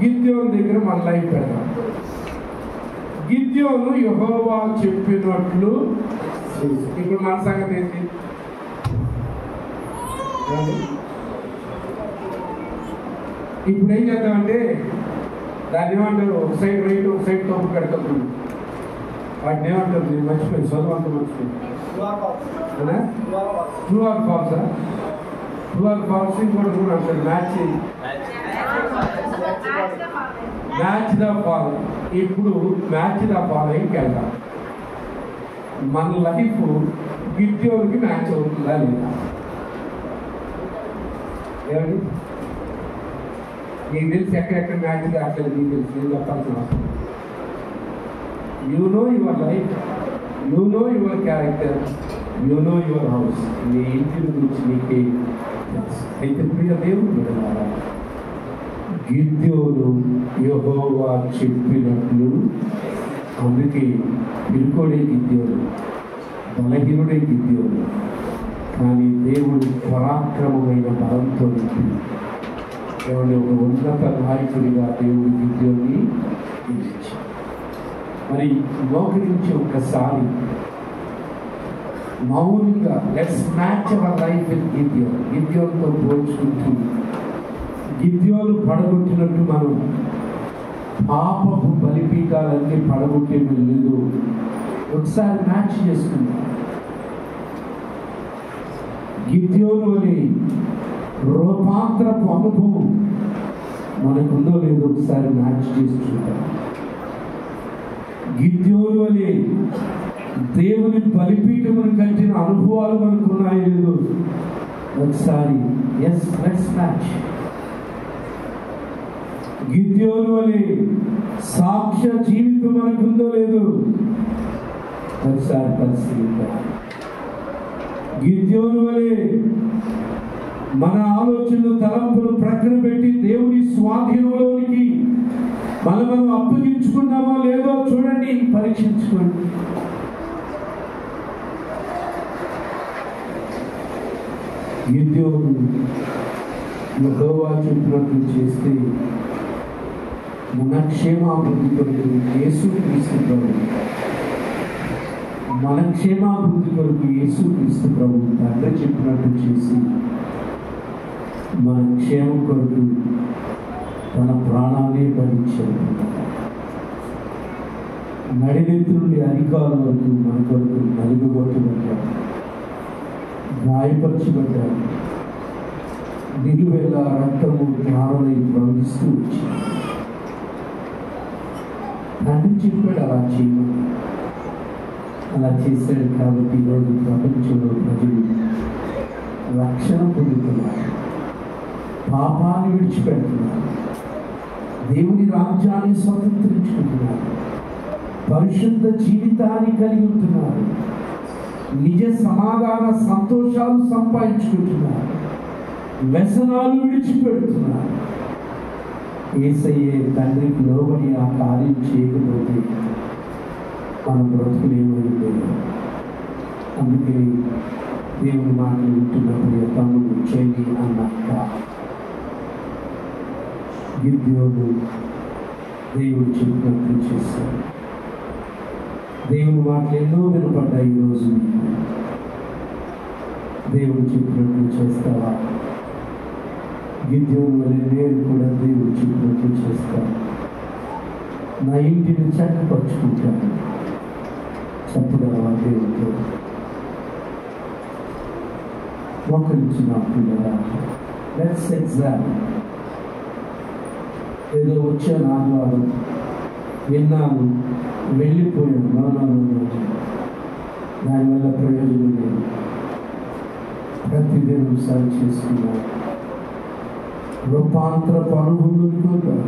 గిద్యోను దగ్గర మన లైఫ్ పెడతాం. గిద్యోను యెహోవా చెప్పినట్లు. ఇప్పుడు మన సంగతి ఏంటి? ఇప్పుడు ఏం చేద్దామంటే దాన్ని ఏమంటారు? ఒక సైడ్ రైట్, ఒక సైడ్ తప్పు పెడతాం. వాటిని ఏమంటారు? నేను మర్చిపోయి చదువు అంతా మర్చిపోయి. ట్రూ ఆర్ ఫాల్సా? ట్రూ ఆర్ ఫాల్స్ కూడా అంటారు. Match the fall. ఇప్పుడు మ్యాచ్ ద ఫాలోయింగ్కి వెళ్దాం. మన లైఫ్ గిద్యోనుకి మ్యాచ్ అవుతుందా లేదా? ఏమండి? నీకు తెలిసి ఎక్కడెక్కడ మ్యాచ్ కావట్లేదు, నీకు తెలుసు. నేను చెప్పాల్సిన అవసరం. You know your life, you know your character, you know your house. నీ ఇంటి గురించి నీకే తెలుసు. అయితే ప్రియ దేవుడు వినాలా, గిద్యోను యెహోవా చెప్పినట్లు. అందుకే పిరుకోడే గిద్యోను, బలహీనుడే గిద్యోను. కానీ దేవుడు పరాక్రమమైన బలంతో దేవుని ఒక ఉన్నత నాయకుడిగా దేవుడు గిద్యోన్ని ఇచ్చాడు. మరి మోకరించి ఒక్కసారి మౌనంగా let's match our life with Gideon. గిద్యోన్తో పోల్చుకుంటూ గిద్యోను పడగొట్టినట్టు మనం పాపపు బలిపీఠాలన్నీ పడగొట్టే లేదు. ఒకసారి మ్యాచ్ చేసుకుందాం. గిద్యోను అనే రూపాంతరపు అనుభవం మనకుందో లేదో ఒకసారి మ్యాచ్ చేసుకుంటాం. గిద్యోను అనే దేవుని బలిపీఠమును కట్టిన అనుభవాలు మనకున్నాయి లేదు ఒకసారి. Yes, let's match. గిద్యోను వలె సాక్ష్య జీవితం మనకుందో లేదు ఒకసారి పరిశీలిద్దాం. గిద్యోను వలె మన ఆలోచనలు తలంపులు ప్రక్కన పెట్టి దేవుని స్వాధీనంలోనికి మనం అప్పగించుకున్నామో లేదో చూడండి, పరీక్షించుకోండి. గిద్యోను యెహోవా చెప్పినట్లు చేస్తే మన క్షేమాభివృద్ధి కొరకు యేసుక్రీస్తు ప్రభు, మన క్షేమాభివృద్ధి కొరకు యేసుక్రీస్తు ప్రభు తండ్రి చెప్పినట్టు చేసి మన క్షేమం కొరకు తన ప్రాణాన్ని భరించాడు. నడినెత్తి నుండి అధికారుల వరకు మన కొరకు నలుగుబట్టబడ్డాడు, గాయపరచబడ్డాడు. నిలువెల్ల రక్తము జ్ఞానమై ప్రవహిస్తూ వచ్చింది. తండ్రి చెప్పాడు అలా చేయమని. అలా చేశాడు కాబట్టి ఈరోజు ప్రపంచంలో ప్రజలు రక్షణ పొందుతున్నారు, పాపాన్ని విడిచిపెడుతున్నారు, దేవుని రాజ్యాన్ని స్వతంత్రించుకుంటున్నారు, పరిశుద్ధ జీవితాన్ని కలిగి ఉంటున్నారు, నిజ సమాధాన సంతోషాలు సంపాదించుకుంటున్నారు, వ్యసనాలు విడిచిపెడుతున్నారు. యేసయ్యే తండ్రికి లోబడి ఆ కార్యం చేయకపోతే మన బ్రతుకులు ఏమైంది? అందుకే దేవుని మాటలు వింటున్నప్పుడు తమ్ముడు చేయి అన్నాక గిద్యోను దేవుడు చెప్పినట్లు చేశాడు. దేవుని మాటలు ఎన్నో వినపడ్డాయి. ఈరోజు దేవుడు చెప్పినట్లు చేస్తావా? గిద్యోను వలె నేను కూడా దేవుడు చెప్పినట్లు చేస్తాను. నా ఇంటిని చక్కపరుచుకుంటాను. చెప్పగలవా దేవుడితో? మోకరించిన పిల్లరా, లెట్స్ ఎగ్జామిన్. ఏదో వచ్చాను ఆదివారం, విన్నాను, వెళ్ళిపోయాను. దానివల్ల ప్రయోజనం లేదు. ప్రతిదినం సరి చేసుకున్నాను. రూపాంతరపు అనుభవం కొద్దాం.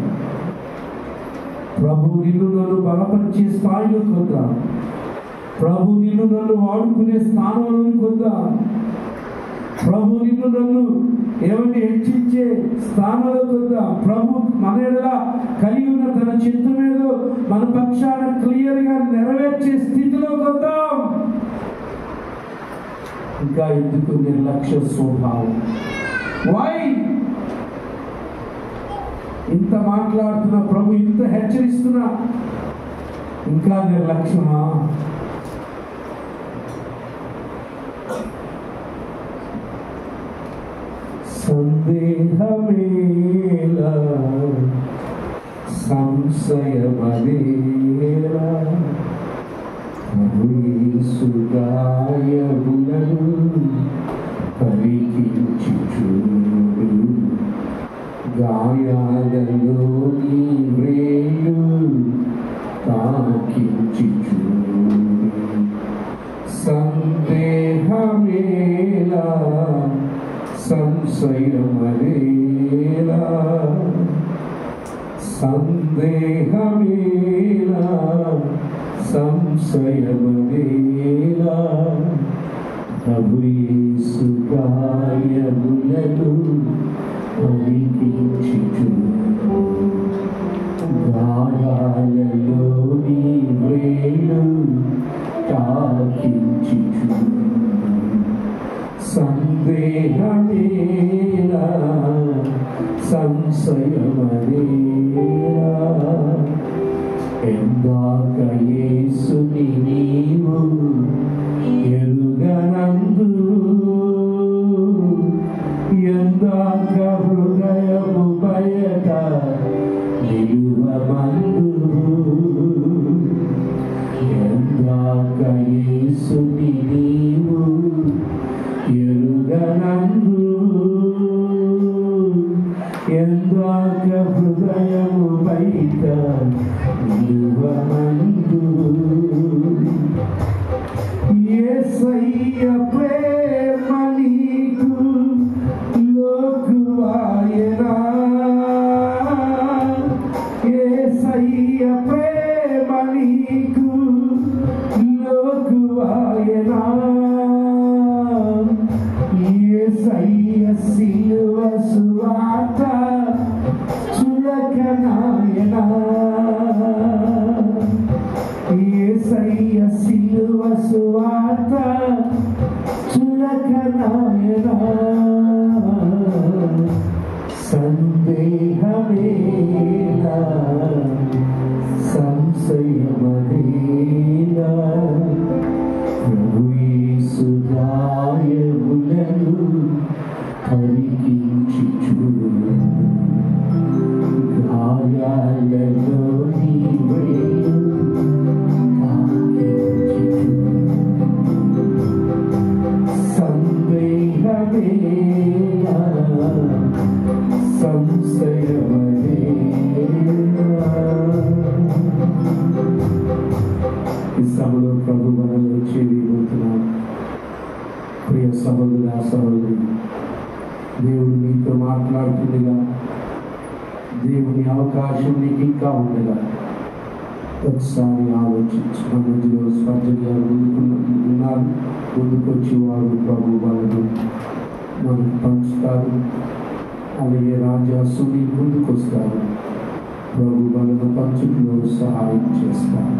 ప్రభు నిన్ను నన్ను బలపరిచే స్థాయిలో కొద్దాం. ప్రభు నిన్ను నన్ను వాడుకునే స్థానంలో కొద్దాం. ప్రభు నిన్ను నన్ను ఏమంటే హెచ్చించే స్థానంలో కొద్దాం. ప్రభు మన ఎడల కలిగి ఉన్న తన చిత్తం ఏదో మన పక్షాన క్లియర్గా నెరవేర్చే స్థితిలో కొద్దాం. ఇంకా ఎందుకు నిర్లక్ష్య స్వభావం? వై ఇంత మాట్లాడుతున్నా, ప్రభు ఇంత హెచ్చరిస్తున్నా, ఇంకా నిర్లక్ష్యమా? సందేహమేలా, సంశయమేలా, యేసు గాయములను పరికించి చూడు, గాయాలలోని వ్రేలు తాకించి చూడు. సందేహమేలా, సంశయమేలా, సందేహమేలా, సంశయమేలా, ప్రభు యేసు గాయములను పరికించి చూడు, గాయాలలోని వ్రేలు తాకించి చూడు. సందేహమేలా, సంశయమేలా, ఎందాక యేసుని నీవు ఎరుగనందు, ఎందాక హృదయము బయట నిలువమందు, ఎందాక యేసుని నీవు ఎరుగనందు, ఎందాక హృదయము బయట నిలువమందు. యేసయ్య ప్రేమ నీకు లోకువాయనా, నాయనా యేసయ్య సిలువ సువార్త చులక నాయనా సందేహమేలా సంశయమేలా ప్రభు యేసు గాయములను పరికించి చూడు గాయాలలో నీ వేలు తాకించి సందేహమేలా సంశయమేలా ఈ సభలో ప్రభు మనలో చేరిపోతున్నాం. ప్రియ సహోదర సహోదరి, దేవుడు నీతో మాట్లాడుతుండగా, దేవుని అవకాశం నీకు ఇంకా ఉండగా ఒకసారి ఆలోచించి మన మధ్యలో స్పర్శ గారు ఉన్నారు. ముందుకొచ్చి వారు ప్రభు వాళ్ళను మనకు పంచుతారు. అలాగే రాజాసుని ముందుకొస్తారు, ప్రభు వాళ్ళను పంచుకులో సహాయం చేస్తారు.